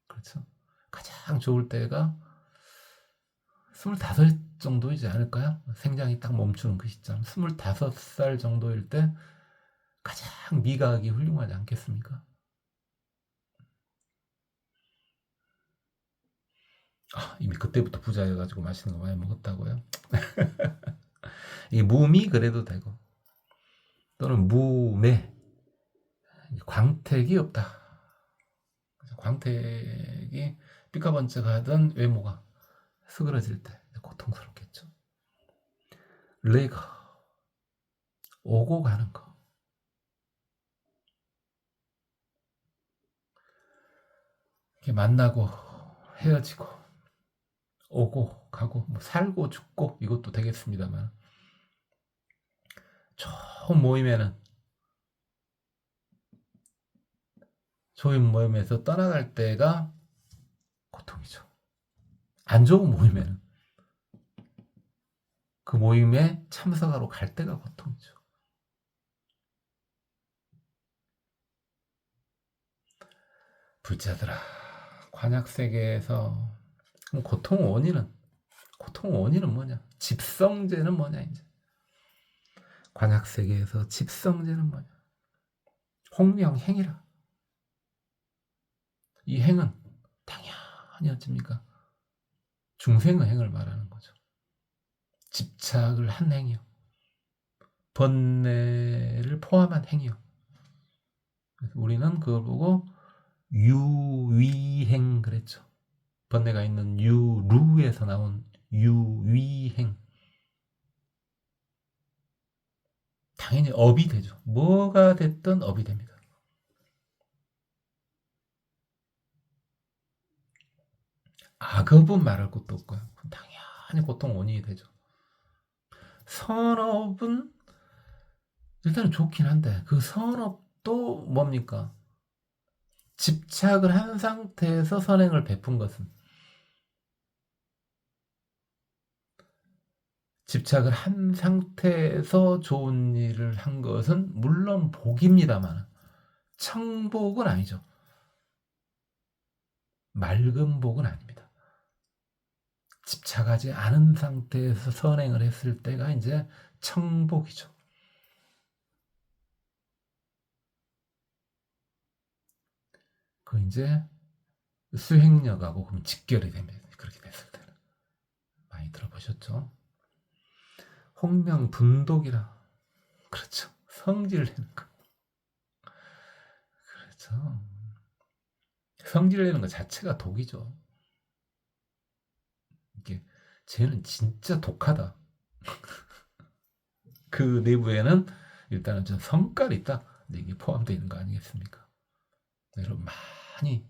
그렇죠. 가장 좋을 때가 25 정도이지 않을까요? 생장이 딱 멈추는 그 시점. 25살 정도일 때 가장 미각이 훌륭하지 않겠습니까? 이미 그때부터 부자여가지고 맛있는 거 많이 먹었다고요? 이게 무미 그래도 되고, 또는 무매, 광택이 없다. 광택이 삐까번쩍하던 외모가 수그러질 때 고통스럽겠죠. 레이거 오고 가는 거. 이렇게 만나고 헤어지고 오고 가고 뭐 살고 죽고 이것도 되겠습니다만 좋은 모임에는 좋은 모임에서 떠나갈 때가 고통이죠. 안 좋은 모임에는 그 모임에 참석하러 갈 때가 고통이죠. 불자들아, 관약세계에서 고통 원인은 뭐냐? 집성제는 뭐냐 이제. 관약세계에서 집성제는 뭐냐? 홍명행이라. 이 행은 당연히 어쩝니까? 중생의 행을 말하는 거죠. 집착을 한 행이요. 번뇌를 포함한 행이요. 그래서 우리는 그걸 보고 유위행 그랬죠. 번뇌가 있는 유루에서 나온 유위행. 당연히 업이 되죠. 뭐가 됐든 업이 됩니다. 악업은 말할 것도 없고요. 당연히 고통 원인이 되죠. 선업은 일단은 좋긴 한데 그 선업도 뭡니까? 집착을 한 상태에서 선행을 베푼 것은 집착을 한 상태에서 좋은 일을 한 것은 물론 복입니다만 청복은 아니죠. 맑은 복은 아닙니다. 집착하지 않은 상태에서 선행을 했을 때가 이제 청복이죠. 그 이제 수행력하고 그럼 직결이 됩니다. 그렇게 됐을 때는 많이 들어보셨죠? 홍명분독이라. 그렇죠. 성질 내는 거. 그렇죠. 성질 내는 것 자체가 독이죠. 이게 쟤는 진짜 독하다. 그 내부에는 일단은 좀 성깔이 있다. 이게 포함되어 있는 거 아니겠습니까? 여러분 많이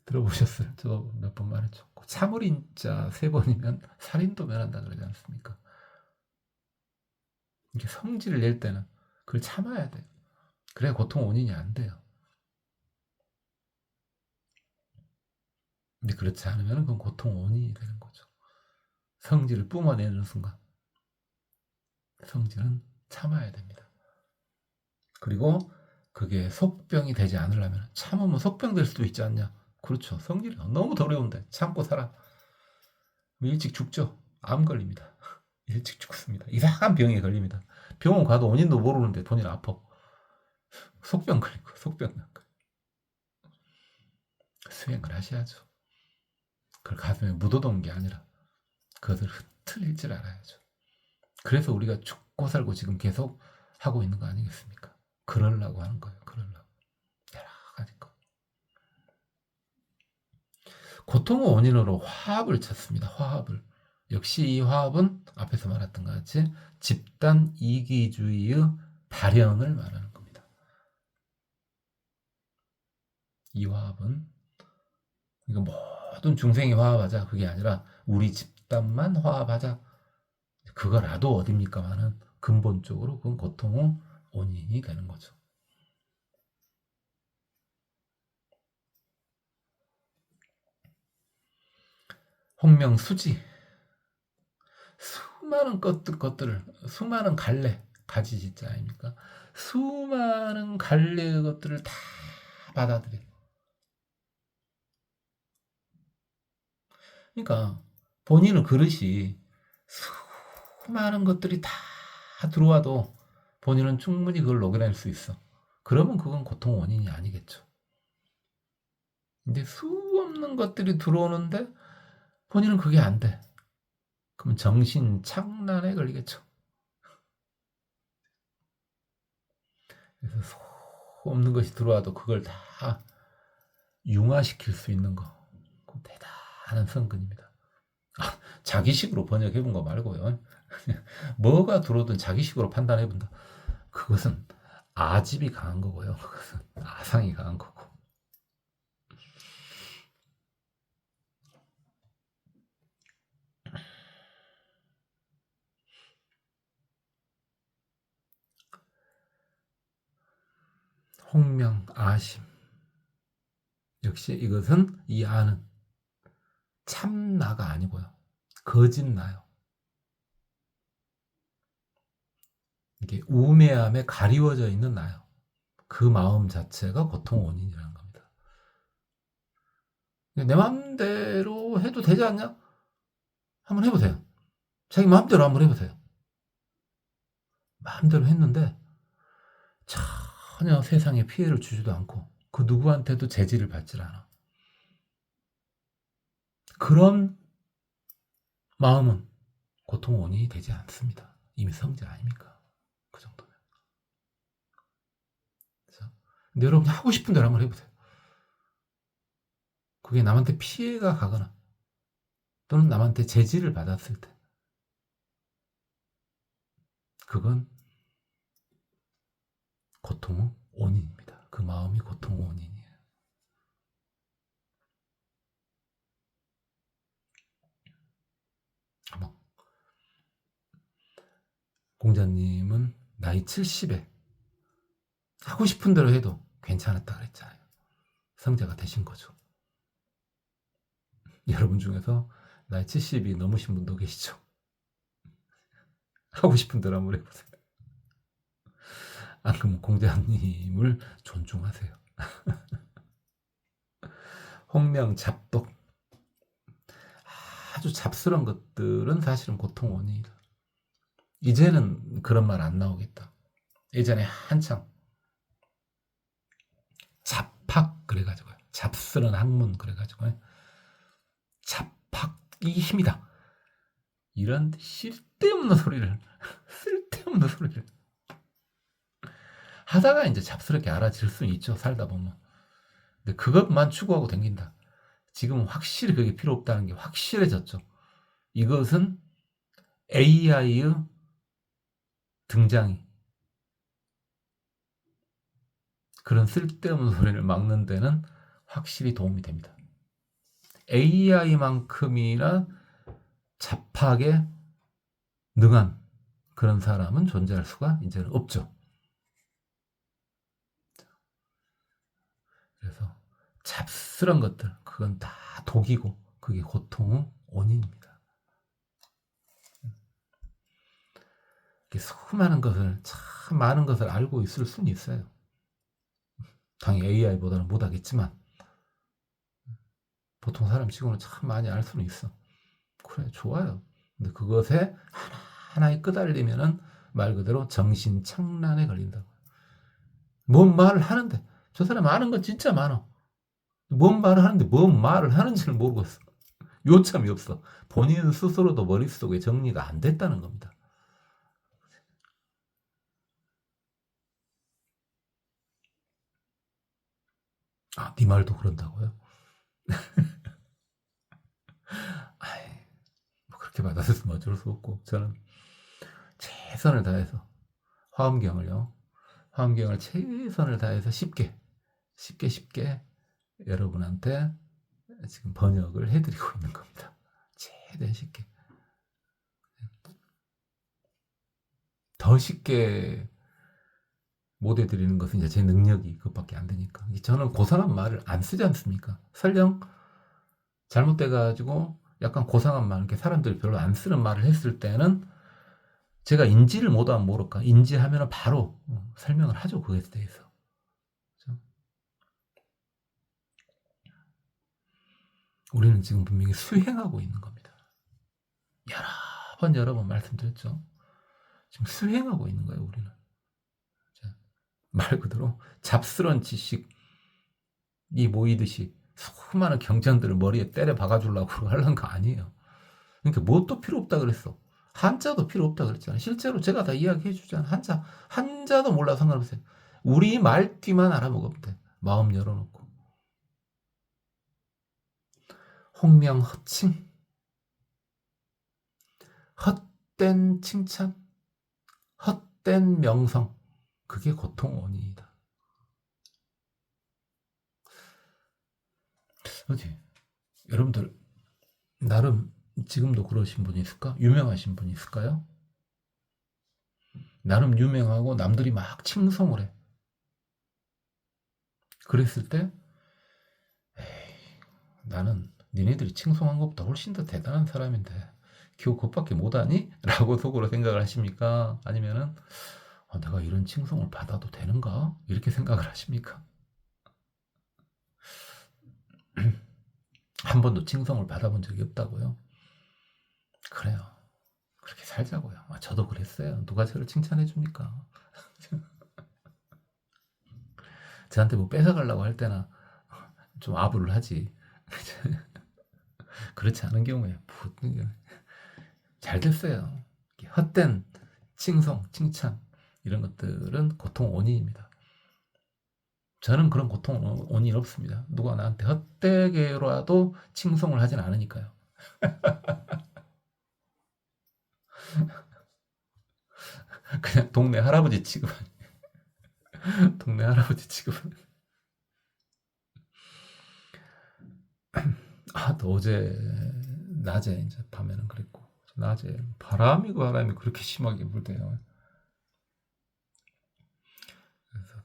들어보셨어요. 저 몇 번 말했죠. 참을인자 3번이면 살인도 면한다 그러지 않습니까? 이게 성질을 낼 때는 그걸 참아야 돼요. 그래야 고통 원인이 안 돼요. 근데 그렇지 않으면 그건 고통 원인이 되는 거죠. 성질을 뿜어내는 순간 성질은 참아야 됩니다. 그리고 그게 속병이 되지 않으려면 참으면 속병 될 수도 있지 않냐? 그렇죠. 성질이 너무 더러운데 참고 살아. 일찍 죽죠. 암 걸립니다. 일찍 죽습니다. 이상한 병에 걸립니다. 병원 가도 원인도 모르는데 본인 아파. 속병 걸리고 속병 난 거예요. 수행을 하셔야죠. 그걸 가슴에 묻어놓은 게 아니라 그것을 흩트릴 줄 알아야죠. 그래서 우리가 죽고 살고 지금 계속 하고 있는 거 아니겠습니까? 그러려고 하는 거예요. 그러려고. 여러 가지 거. 고통의 원인으로 화합을 찾습니다. 화합을. 역시 이 화합은 앞에서 말했던 것 같이 집단 이기주의의 발현을 말하는 겁니다. 이 화합은 이거 모든 중생이 화합하자 그게 아니라 우리 집단만 화합하자 그거라도 어딥니까만은 근본적으로 그건 고통의 원인이 되는 거죠. 홍명수지 수많은 것들을 수많은 갈래 가지지자 아닙니까? 수많은 갈래의 것들을 다 받아들여. 그러니까 본인의 그릇이 수많은 것들이 다 들어와도 본인은 충분히 그걸 녹여낼 수 있어. 그러면 그건 고통 원인이 아니겠죠. 근데 수 없는 것들이 들어오는데 본인은 그게 안 돼. 그러면 정신 착란에 걸리겠죠. 그래서 수 없는 것이 들어와도 그걸 다 융화시킬 수 있는 거. 대단한 성근입니다. 자기식으로 번역해본 거 말고요. 뭐가 들어오든 자기식으로 판단해본다. 그것은 아집이 강한 거고요. 그것은 아상이 강한 거고. 홍명, 아심. 역시 이것은 이 아는 참나가 아니고요. 거짓나요. 이게 우매함에 가리워져 있는 나요. 그 마음 자체가 고통 원인이라는 겁니다. 내 마음대로 해도 되지 않냐? 한번 해보세요. 자기 마음대로 한번 해보세요. 마음대로 했는데 전혀 세상에 피해를 주지도 않고 그 누구한테도 제지를 받질 않아. 그런 마음은 고통 원인이 되지 않습니다. 이미 성질 아닙니까? 그 정도면. 근데 여러분이 하고 싶은 대로 한번 해보세요. 그게 남한테 피해가 가거나 또는 남한테 제지를 받았을 때 그건 고통 원인입니다. 그 마음이 고통 원인이에요. 공자님은 나이 70에 하고 싶은 대로 해도 괜찮았다 그랬잖아요. 성자가 되신 거죠. 여러분 중에서 나이 70이 넘으신 분도 계시죠? 하고 싶은 대로 한번 해보세요. 안 그러면 공자님을 존중하세요. 홍명, 잡독. 아주 잡스러운 것들은 사실은 고통 원인이다. 이제는 그런 말 안 나오겠다. 예전에 한창 잡학 그래가지고요. 잡스러운 학문 그래가지고요. 잡학이 힘이다. 이런 쓸데없는 소리를 하다가 이제 잡스럽게 알아질 수 있죠. 살다 보면. 근데 그것만 추구하고 댕긴다. 지금은 확실히 그게 필요 없다는 게 확실해졌죠. 이것은 AI의 등장이 그런 쓸데없는 소리를 막는 데는 확실히 도움이 됩니다. AI만큼이나 잡학에 능한 그런 사람은 존재할 수가 이제는 없죠. 그래서 잡스러운 것들 그건 다 독이고 그게 고통의 원인입니다. 수많은 것을 참 많은 것을 알고 있을 수는 있어요. 당연히 AI보다는 못하겠지만 보통 사람 치고는 참 많이 알 수는 있어. 그래 좋아요. 근데 그것에 하나하나에 끄달리면은 말 그대로 정신착란에 걸린다고. 뭔 말을 하는데 저 사람 아는 건 진짜 많아. 뭔 말을 하는데 뭔 말을 하는지를 모르겠어. 요점이 없어. 본인 스스로도 머릿속에 정리가 안 됐다는 겁니다. 아, 네 말도 그런다고요? 아이, 뭐 그렇게 받아들였으면 어쩔 수 없고 저는 최선을 다해서 화엄경을요. 화엄경을 최선을 다해서 쉽게 여러분한테 지금 번역을 해드리고 있는 겁니다. 최대한 쉽게. 더 쉽게 못 해드리는 것은 이제 제 능력이 그것밖에 안 되니까. 저는 고상한 말을 안 쓰지 않습니까? 설령 잘못돼가지고 약간 고상한 말, 이렇게 사람들이 별로 안 쓰는 말을 했을 때는 제가 인지를 못하면 모를까. 인지하면 바로 설명을 하죠. 그에 대해서. 그렇죠? 우리는 지금 분명히 수행하고 있는 겁니다. 여러 번 말씀드렸죠. 지금 수행하고 있는 거예요, 우리는. 말 그대로 잡스러운 지식이 모이듯이 수많은 경전들을 머리에 때려 박아주려고 하려는 거 아니에요. 그러니까 뭣도 필요 없다 그랬어. 한자도 필요 없다 그랬잖아요. 실제로 제가 다 이야기해 주잖아요. 한자도 몰라 상관없어요. 우리 말귀만 알아먹으면 돼. 마음 열어놓고. 홍명허칭, 헛된 칭찬, 헛된 명성, 그게 고통 원인이다. 어디 여러분들 나름 지금도 그러신 분이 있을까? 유명하신 분이 있을까요? 나름 유명하고 남들이 막 칭송을 해. 그랬을 때 에이, 나는 니네들이 칭송한 것보다 훨씬 더 대단한 사람인데 겨우 그것밖에 못하니? 라고 속으로 생각을 하십니까? 아니면은 내가 이런 칭송을 받아도 되는가? 이렇게 생각을 하십니까? 한 번도 칭송을 받아본 적이 없다고요? 그래요. 그렇게 살자고요. 저도 그랬어요. 누가 저를 칭찬해 줍니까? 저한테 뭐 뺏어가려고 할 때나 좀 아부를 하지. 그렇지 않은 경우에 잘 됐어요. 헛된 칭송, 칭찬 이런 것들은 고통 원인입니다. 저는 그런 고통 원인 없습니다. 누가 나한테 헛되게라도 칭송을 하진 않으니까요. 그냥 동네 할아버지 취급, 동네 할아버지 취급. 또 어제 낮에 이제 밤에는 그랬고 낮에 바람이 그렇게 심하게 불대요. 그래서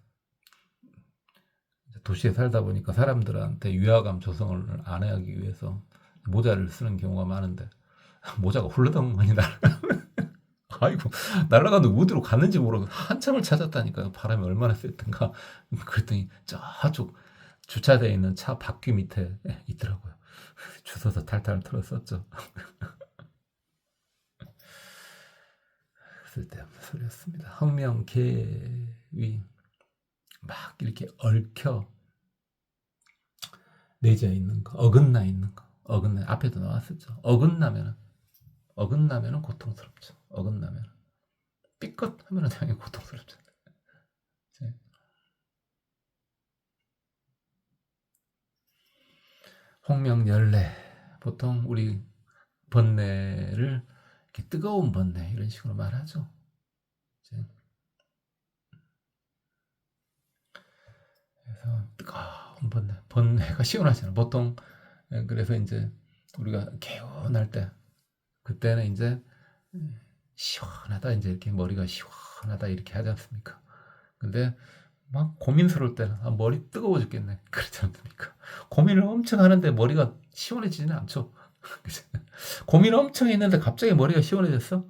도시에 살다 보니까 사람들한테 위화감 조성을 안 하기 위해서 모자를 쓰는 경우가 많은데 모자가 훌러덩하니 아이고 날아가는데 어디로 갔는지 모르고 한참을 찾았다니까요. 바람이 얼마나 셌던가. 그랬더니 저쪽 주차되어 있는 차 바퀴 밑에 있더라고요. 주워서 탈탈 털었었죠. 쓸데없는 소리였습니다. 헌명계위 막 이렇게 얽혀 내져 있는 거, 어긋나 있는 거, 어긋나 앞에도 나왔었죠. 어긋나면은 고통스럽죠. 어긋나면 삐끗 하면은 당연히 고통스럽죠. 홍명열례 보통 우리 번뇌를 이렇게 뜨거운 번뇌 이런 식으로 말하죠. 그래서 뜨거운 번뇌가 시원하잖아요. 보통 그래서 이제 우리가 개운할 때 그때는 이제 시원하다 이제 이렇게 머리가 시원하다 이렇게 하지 않습니까? 근데 막 고민스러울 때는 머리 뜨거워 죽겠네 그렇지 않습니까? 고민을 엄청 하는데 머리가 시원해지지는 않죠. 고민을 엄청 했는데 갑자기 머리가 시원해졌어?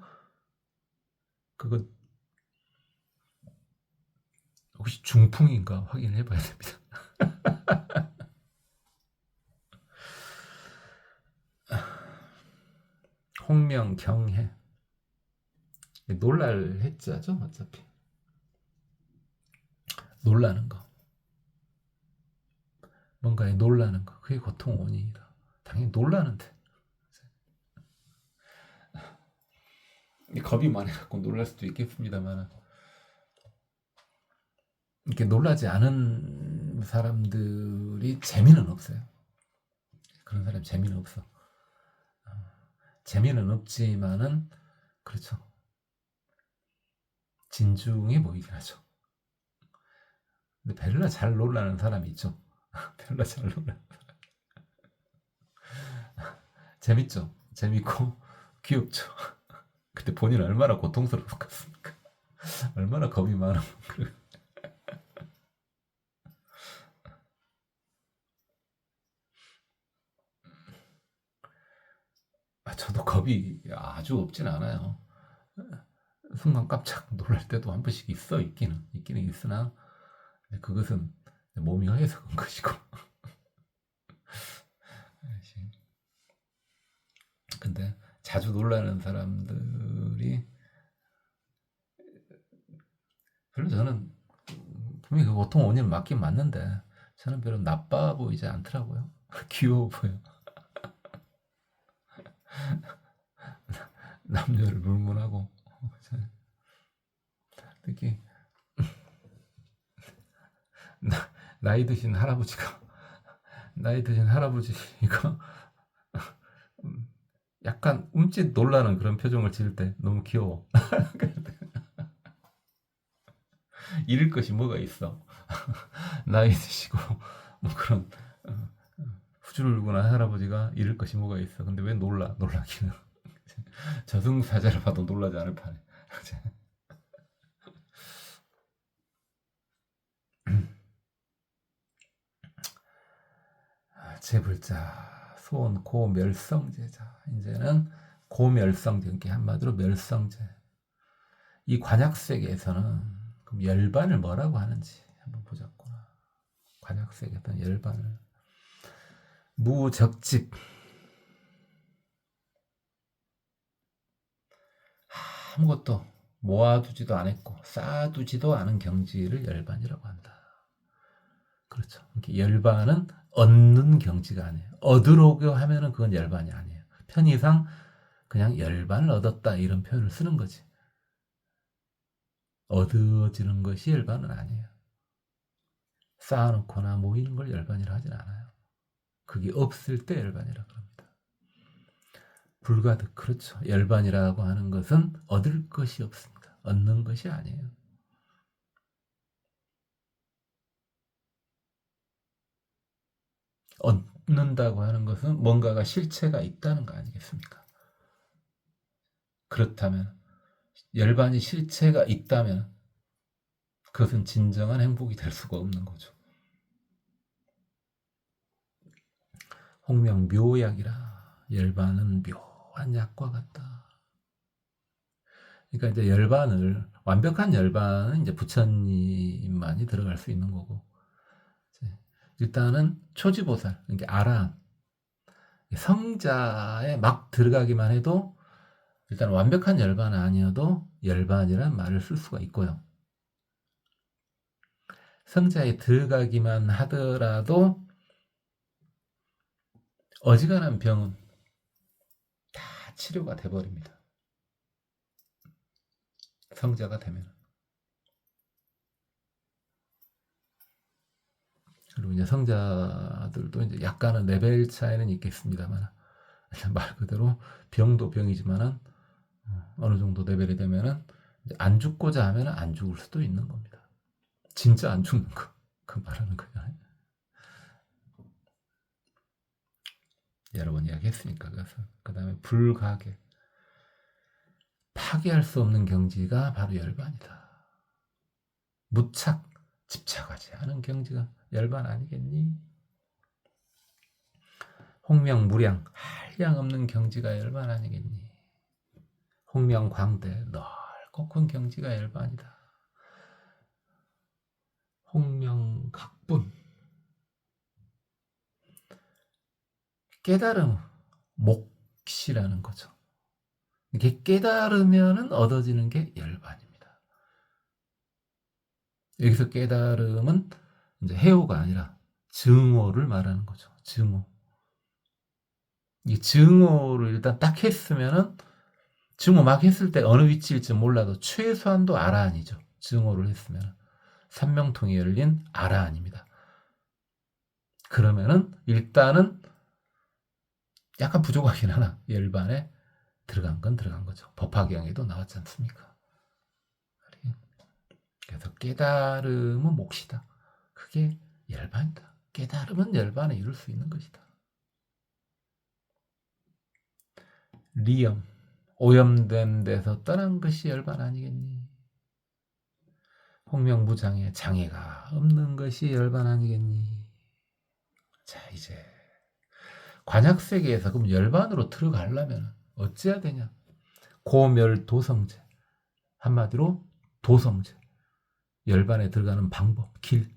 그거 혹시 중풍인가 확인해 봐야 됩니다. 홍명경해 놀랄 해자죠 어차피. 놀라는 거 뭔가에 놀라는 거 그게 고통 원인이다. 당연히 놀라는데 겁이 많아갖고 놀랄 수도 있겠습니다만 이렇게 놀라지 않은 사람들이 재미는 없어요. 그런 사람 재미는 없어. 재미는 없지만은 그렇죠. 진중해 보이긴 하죠. 근데 벨라 잘 놀라는 사람이 있죠. 벨라 잘 놀라는 사람. 재밌죠. 재밌고 귀엽죠. 근데 본인은 얼마나 고통스럽겠습니까? 얼마나 겁이 많아. 저도 겁이 아주 없진 않아요. 순간 깜짝 놀랄 때도 한 번씩 있기는 있으나 그것은 몸이 허해서 그런 것이고 근데 자주 놀라는 사람들이 별로 저는 분명히 그 고통 원인은 맞긴 맞는데 저는 별로 나빠 보이지 않더라고요. 귀여워 보여. 남녀를 불문하고 특히 나이 드신 할아버지가 약간 움찔 놀라는 그런 표정을 지을 때 너무 귀여워. 잃을 것이 뭐가 있어. 나이 드시고 뭐 그런 후줄근한 할아버지가 잃을 것이 뭐가 있어. 근데 왜 놀라기는. 저승사자를 봐도 놀라지 않을 판에. 제불자 소원 고멸성제자. 이제는 고멸성제, 그러니까 한마디로 멸성제. 이 관약세계에서는 그럼 열반을 뭐라고 하는지 한번 보자꾸나. 관약세계에서는 열반을 무적집, 아무것도 모아두지도 않았고 쌓아두지도 않은 경지를 열반이라고 한다. 그렇죠. 열반은 얻는 경지가 아니에요. 얻으려고 하면은 그건 열반이 아니에요. 편의상 그냥 열반을 얻었다 이런 표현을 쓰는 거지. 얻어지는 것이 열반은 아니에요. 쌓아놓거나 모이는 걸 열반이라 하진 않아요. 그게 없을 때 열반이라 그럽니다. 불가득, 그렇죠. 열반이라고 하는 것은 얻을 것이 없습니다. 얻는 것이 아니에요. 얻는다고 하는 것은 뭔가가 실체가 있다는 거 아니겠습니까? 그렇다면 열반이 실체가 있다면 그것은 진정한 행복이 될 수가 없는 거죠. 홍명 묘약이라, 열반은 묘한 약과 같다. 그러니까 이제 열반을, 완벽한 열반은 이제 부처님만이 들어갈 수 있는 거고, 일단은 초지보살, 그러니까 아라함, 성자에 막 들어가기만 해도 일단 완벽한 열반은 아니어도 열반이란 말을 쓸 수가 있고요. 성자에 들어가기만 하더라도 어지간한 병은 다 치료가 돼버립니다. 성자가 되면. 그리고 이제 성자들도 이제 약간은 레벨 차이는 있겠습니다만, 말 그대로 병도 병이지만은 어느 정도 레벨이 되면은 안 죽고자 하면 안 죽을 수도 있는 겁니다. 진짜 안 죽는 거, 그 말하는 거예요. 여러 번 이야기했으니까. 그래서 그 다음에 불가계, 파괴할 수 없는 경지가 바로 열반이다. 무착, 집착하지 않은 경지가 열반 아니겠니? 홍명무량, 한량 없는 경지가 열반 아니겠니? 홍명광대, 넓고 큰 경지가 열반이다. 홍명각분, 깨달음, 몫이라는 거죠. 이게 깨달으면 얻어지는 게 열반입니다. 여기서 깨달음은 이제 해오가 아니라 증오를 말하는 거죠. 증오. 이 증오를 일단 딱 했으면은, 증오 막 했을 때 어느 위치일지 몰라도 최소한도 아라한이죠. 증오를 했으면 삼명통이 열린 아라한입니다. 그러면은 일단은 약간 부족하긴 하나 열반에 들어간 건 들어간 거죠. 법화경에도 나왔지 않습니까? 그래서 깨달음은 몫이다. 그게 열반이다. 깨달음은 열반에 이룰 수 있는 것이다. 리엄, 오염된 데서 떠난 것이 열반 아니겠니? 홍명무장에 장애가 없는 것이 열반 아니겠니? 자, 이제 관약세계에서 그럼 열반으로 들어가려면 어찌해야 되냐? 고멸도성제, 한마디로 도성제, 열반에 들어가는 방법, 길.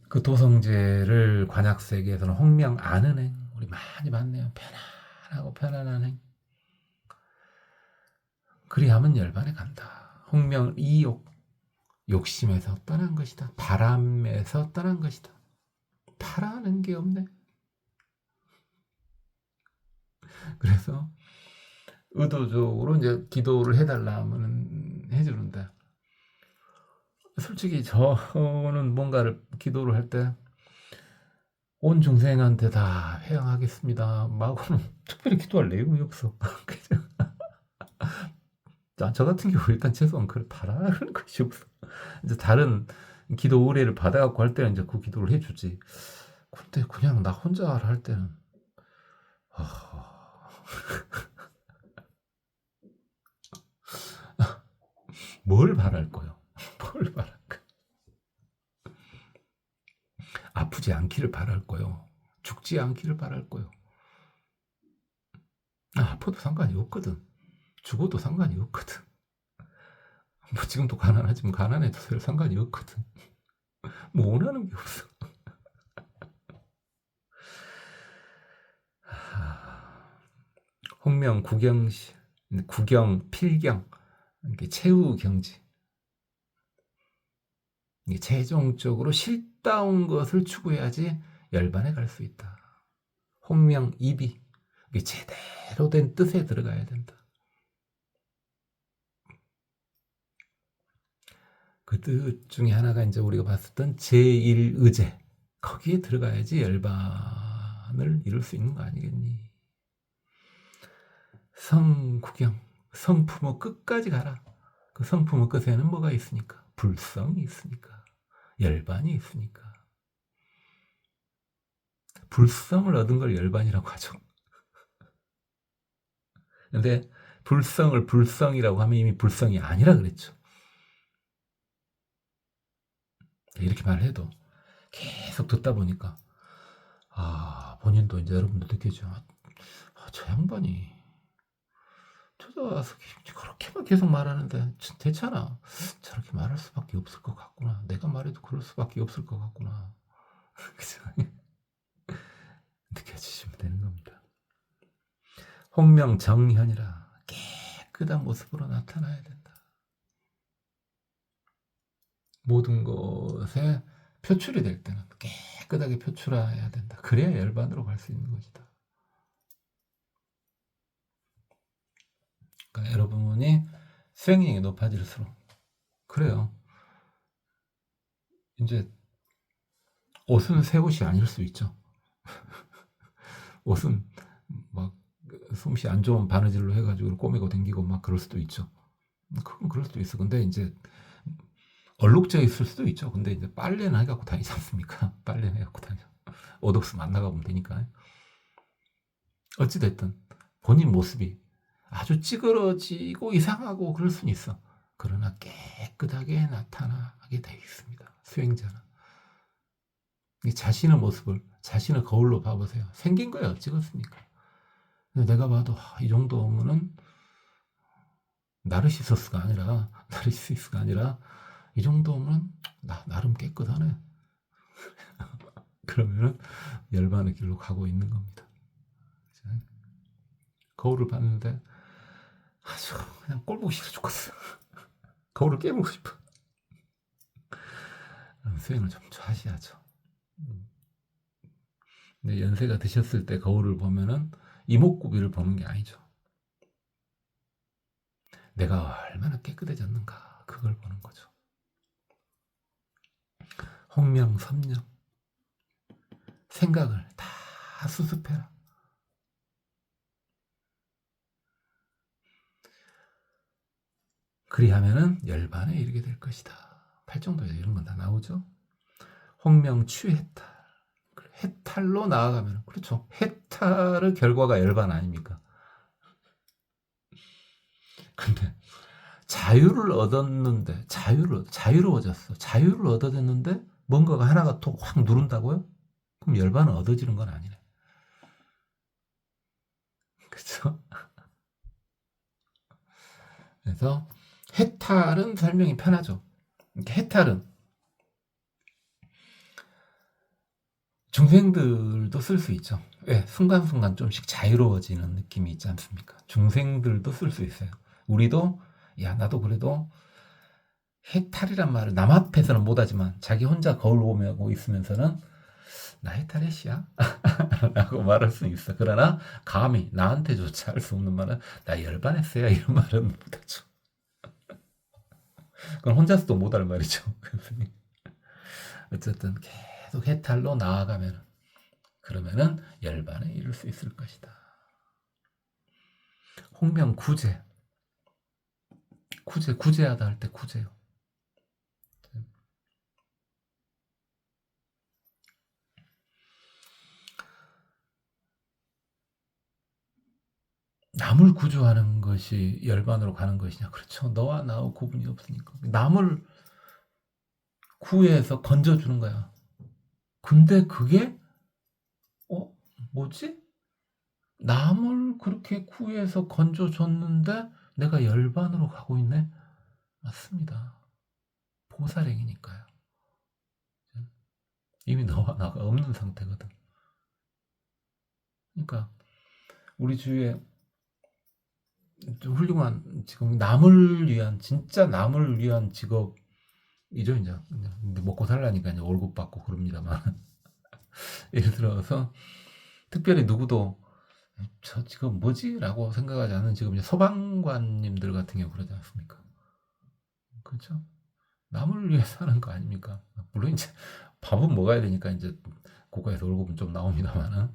그 도성제를 관약세계에서는 홍명 아는 행, 우리 많이 봤네요. 편안하고 편안한 행. 그리하면 열반에 간다. 홍명 이욕, 욕심에서 떠난 것이다. 바람에서 떠난 것이다. 바라는 게 없네. 그래서 의도적으로 이제 기도를 해달라 하면 해주는데, 솔직히 저는 뭔가를 기도를 할 때 온 중생한테 다 회양하겠습니다. 마고는 특별히 기도할 내용이 없어. 저 같은 경우 일단 최소한 그걸 바라는 것이 없어. 이제 다른 기도 의뢰를 받아갖고 할 때는 이제 그 기도를 해주지. 근데 그냥 나 혼자 할 때는 뭘 바랄 거요? 뭘 바랄 거? 아프지 않기를 바랄 거요. 죽지 않기를 바랄 거요. 아파도 상관이 없거든. 죽어도 상관이 없거든. 뭐 지금도 가난하지만 가난해도 별 상관이 없거든. 뭐 원하는 게 없어. 홍명 구경시, 구경, 필경, 이게 최후 경지. 이게 최종적으로 실다운 것을 추구해야지 열반에 갈 수 있다. 홍명 이비, 이게 제대로 된 뜻에 들어가야 된다. 그 뜻 중에 하나가 이제 우리가 봤었던 제1의제, 거기에 들어가야지 열반을 이룰 수 있는 거 아니겠니? 성구경, 성품의 끝까지 가라. 그 성품의 끝에는 뭐가 있으니까? 불성이 있으니까. 열반이 있으니까. 불성을 얻은 걸 열반이라고 하죠. 근데 불성을 불성이라고 하면 이미 불성이 아니라 그랬죠. 이렇게 말해도 계속 듣다 보니까 본인도 이제 여러분도 느끼죠. 저 양반이 찾아와서 그렇게만 계속 말하는데 대찮아. 저렇게 말할 수밖에 없을 것 같구나. 내가 말해도 그럴 수밖에 없을 것 같구나. 그죠? 느껴지시면 되는 겁니다. 홍명정현이라 깨끗한 모습으로 나타나야 된다. 모든 것에 표출이 될 때는 깨끗하게 표출해야 된다. 그래야 열반으로 갈 수 있는 것이다. 그러니까 여러분이 수행력이 높아질수록 그래요. 이제 옷은 새 옷이 아닐 수 있죠. 옷은 막 솜씨 안 좋은 바느질로 해가지고 꼬매고 댕기고 막 그럴 수도 있죠. 그건 그럴 수도 있어. 근데 이제 얼룩져 있을 수도 있죠. 근데 이제 빨래는 해갖고 다니지 않습니까? 빨래는 해갖고 다녀. 옷 없으면 안 나가보면 되니까. 어찌됐든 본인 모습이 아주 찌그러지고 이상하고 그럴 수는 있어. 그러나 깨끗하게 나타나게 되어 있습니다. 수행자는. 자신의 모습을 자신의 거울로 봐보세요. 생긴 거야 어찌겠습니까? 근데 내가 봐도 이 정도면은 나르시시스가 아니라 이 정도면 나름 깨끗하네. 그러면은 열반의 길로 가고 있는 겁니다. 거울을 봤는데 아주 그냥 꼴 보기 싫어 죽겠어. 거울을 깨물고 싶어. 수행을 좀 하셔야죠. 근데 연세가 드셨을 때 거울을 보면은 이목구비를 보는 게 아니죠. 내가 얼마나 깨끗해졌는가 그걸 보는 거죠. 홍명섭명, 생각을 다 수습해라. 그리하면은 열반에 이르게 될 것이다. 팔정도에 이런 건 다 나오죠. 홍명취해탈, 해탈로 나아가면 그렇죠. 해탈의 결과가 열반 아닙니까? 근데 자유를 얻었는데 자유로워졌어. 자유를 얻어졌는데 뭔가가 하나가 또 확 누른다고요? 그럼 열반은 얻어지는 건 아니네. 그렇죠? 그래서 해탈은 설명이 편하죠. 해탈은 중생들도 쓸 수 있죠. 예, 순간순간 좀씩 자유로워지는 느낌이 있지 않습니까? 중생들도 쓸 수 있어요. 우리도 나도 그래도 해탈이란 말을 남 앞에서는 못하지만 자기 혼자 거울 보고 있으면서는 나 해탈했시야 라고 말할 수 있어. 그러나 감히 나한테조차 할 수 없는 말은 나 열반했어요 이런 말은 못하죠. 그건 혼자서도 못할 말이죠. 어쨌든 계속 해탈로 나아가면 그러면은 열반에 이를 수 있을 것이다. 홍명구제. 구제하다 할 때 구제요. 남을 구조하는 것이 열반으로 가는 것이냐? 그렇죠. 너와 나와 구분이 없으니까. 남을 구해서 건져주는 거야. 근데 그게 뭐지? 남을 그렇게 구해서 건져줬는데 내가 열반으로 가고 있네? 맞습니다. 보살행이니까요. 이미 너와 나가 없는 상태거든. 그러니까 우리 주위에 좀 훌륭한 지금 진짜 남을 위한 직업이죠. 이제 먹고 살라니까 이제 월급 받고 그럽니다만 예를 들어서 특별히 누구도 저 직업 뭐지? 라고 생각하지 않는 지금 이제 소방관님들 같은 경우 그러지 않습니까? 그렇죠? 남을 위해서 하는 거 아닙니까? 물론 이제 밥은 먹어야 되니까 이제 국가에서 월급은 좀 나옵니다만은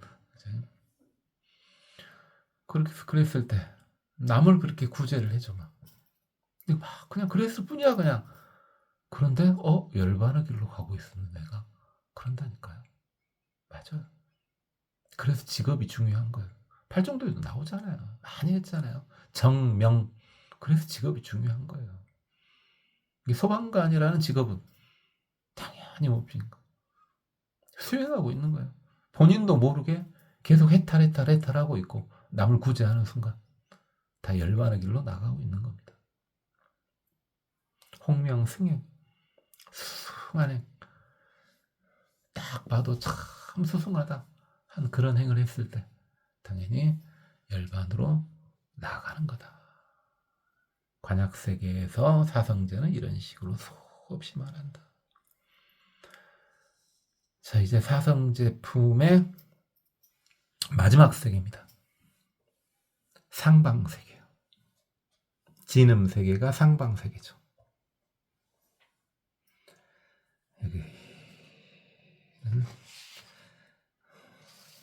그렇게 그랬을 때 남을 그렇게 구제를 해줘 막 그냥 그랬을 뿐이야 그냥. 그런데 열반의 길로 가고 있었는 내가 그런다니까요. 맞아요. 그래서 직업이 중요한 거예요. 팔정도에도 나오잖아요. 많이 했잖아요. 정명. 그래서 직업이 중요한 거예요. 소방관이라는 직업은 당연히 몹시니까 수행하고 있는 거예요. 본인도 모르게 계속 해탈하고 있고 남을 구제하는 순간 다 열반의 길로 나가고 있는 겁니다. 홍명승행 수승한 딱 봐도 참 수승하다 한 그런 행을 했을 때 당연히 열반으로 나가는 거다. 관약세계에서 사성제는 이런 식으로 수없이 말한다. 자, 이제 사성제품의 마지막 세계입니다. 상방세계요. 진음세계가 상방세계죠. 여기는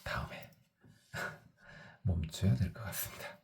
다음에 멈춰야 될 것 같습니다.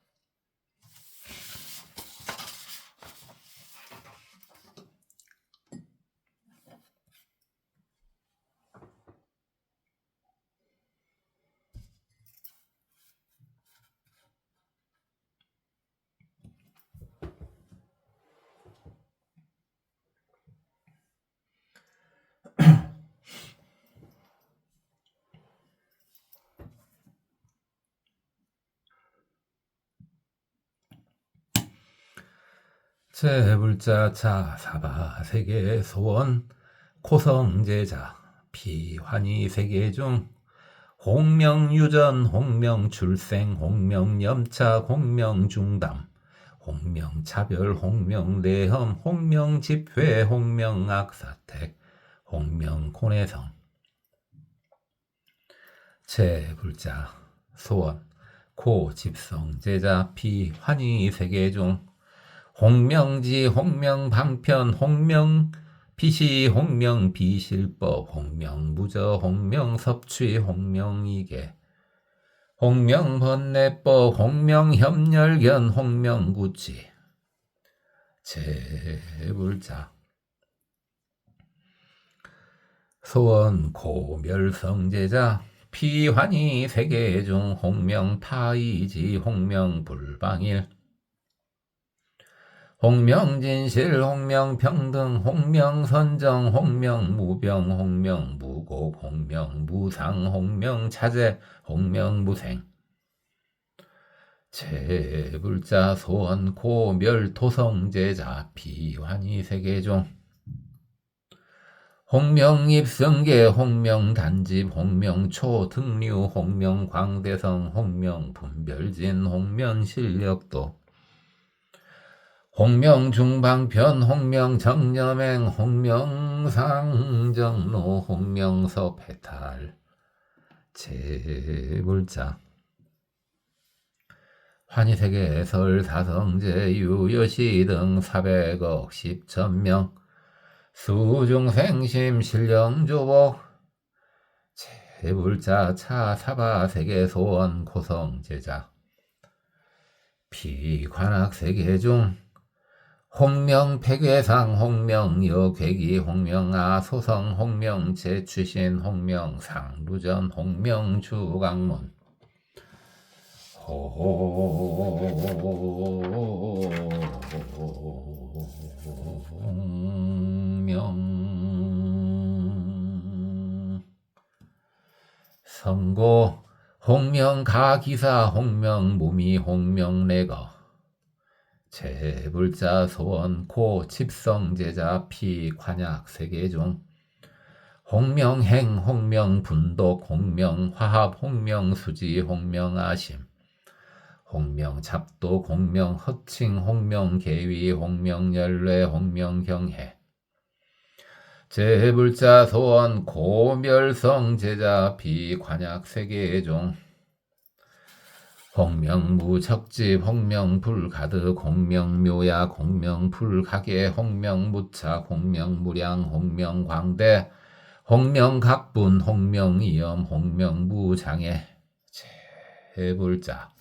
제불자 자사바 세계 소원 코성제자 피환희 세계 중 홍명유전 홍명출생 홍명염차 홍명중담 홍명차별 홍명내험 홍명집회 홍명악사택 홍명고내성 제불자 소원 고집성제자 피환희 세계 중 홍명지 홍명방편 홍명피시 홍명비실법 홍명무저 홍명섭취 홍명이계 홍명번뇌법 홍명협렬견 홍명구치 제불자 소원 고멸성제자 피환희 세계중 홍명파이지 홍명불방일 홍명진실 홍명평등 홍명선정 홍명무병 홍명무곡 홍명무상 홍명차제 홍명무생 제불자 소원 고멸토성제자 피환희 세계중 홍명입성계 홍명단집 홍명초 등류 홍명광대성 홍명분별진 홍명실력도 홍명중방편 홍명정념행 홍명상정로 홍명섭해탈 제불자 환희세계 설사성제 유여시 등 400억 10천명 수중생심 신령조복 제불자 차사바 세계소원 고성제자 비관악세계중 홍명백외상 홍명여괴기 홍명아 소성 홍명제추신 홍명상루전 홍명주강문 홍명 성고 홍명가기사 홍명무미 홍명래거 제불자 소원 고 집성제자 피관약 세계중 홍명행 홍명분독 홍명화합 홍명수지 홍명아심 홍명잡독 홍명허칭 홍명계위 홍명열례 홍명경해 제불자 소원 고멸성제자 비관약 세계중 홍명무적집 홍명불가득 홍명묘약 홍명불가계 홍명무착 홍명무량 홍명광대 홍명각분 홍명이염 홍명무장애 제불자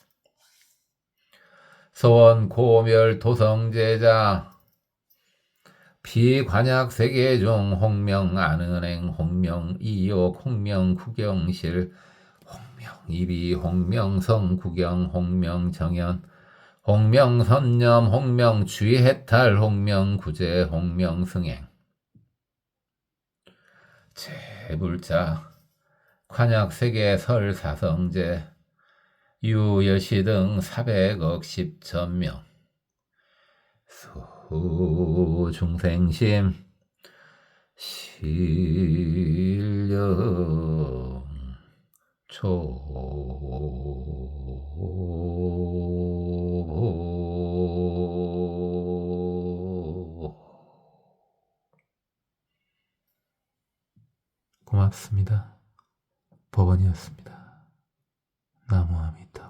소원 고멸도성제자 비관약 세계중 홍명안은행 홍명이욕 홍명구경실 홍명이비 홍명성구경 홍명정연 홍명선념 홍명주의해탈 홍명구제 홍명승행 제불자 관약세계 설사성제 유여시 등 400억 10천명 수중생심 신령 고맙습니다. 법원이었습니다. 나무아미타.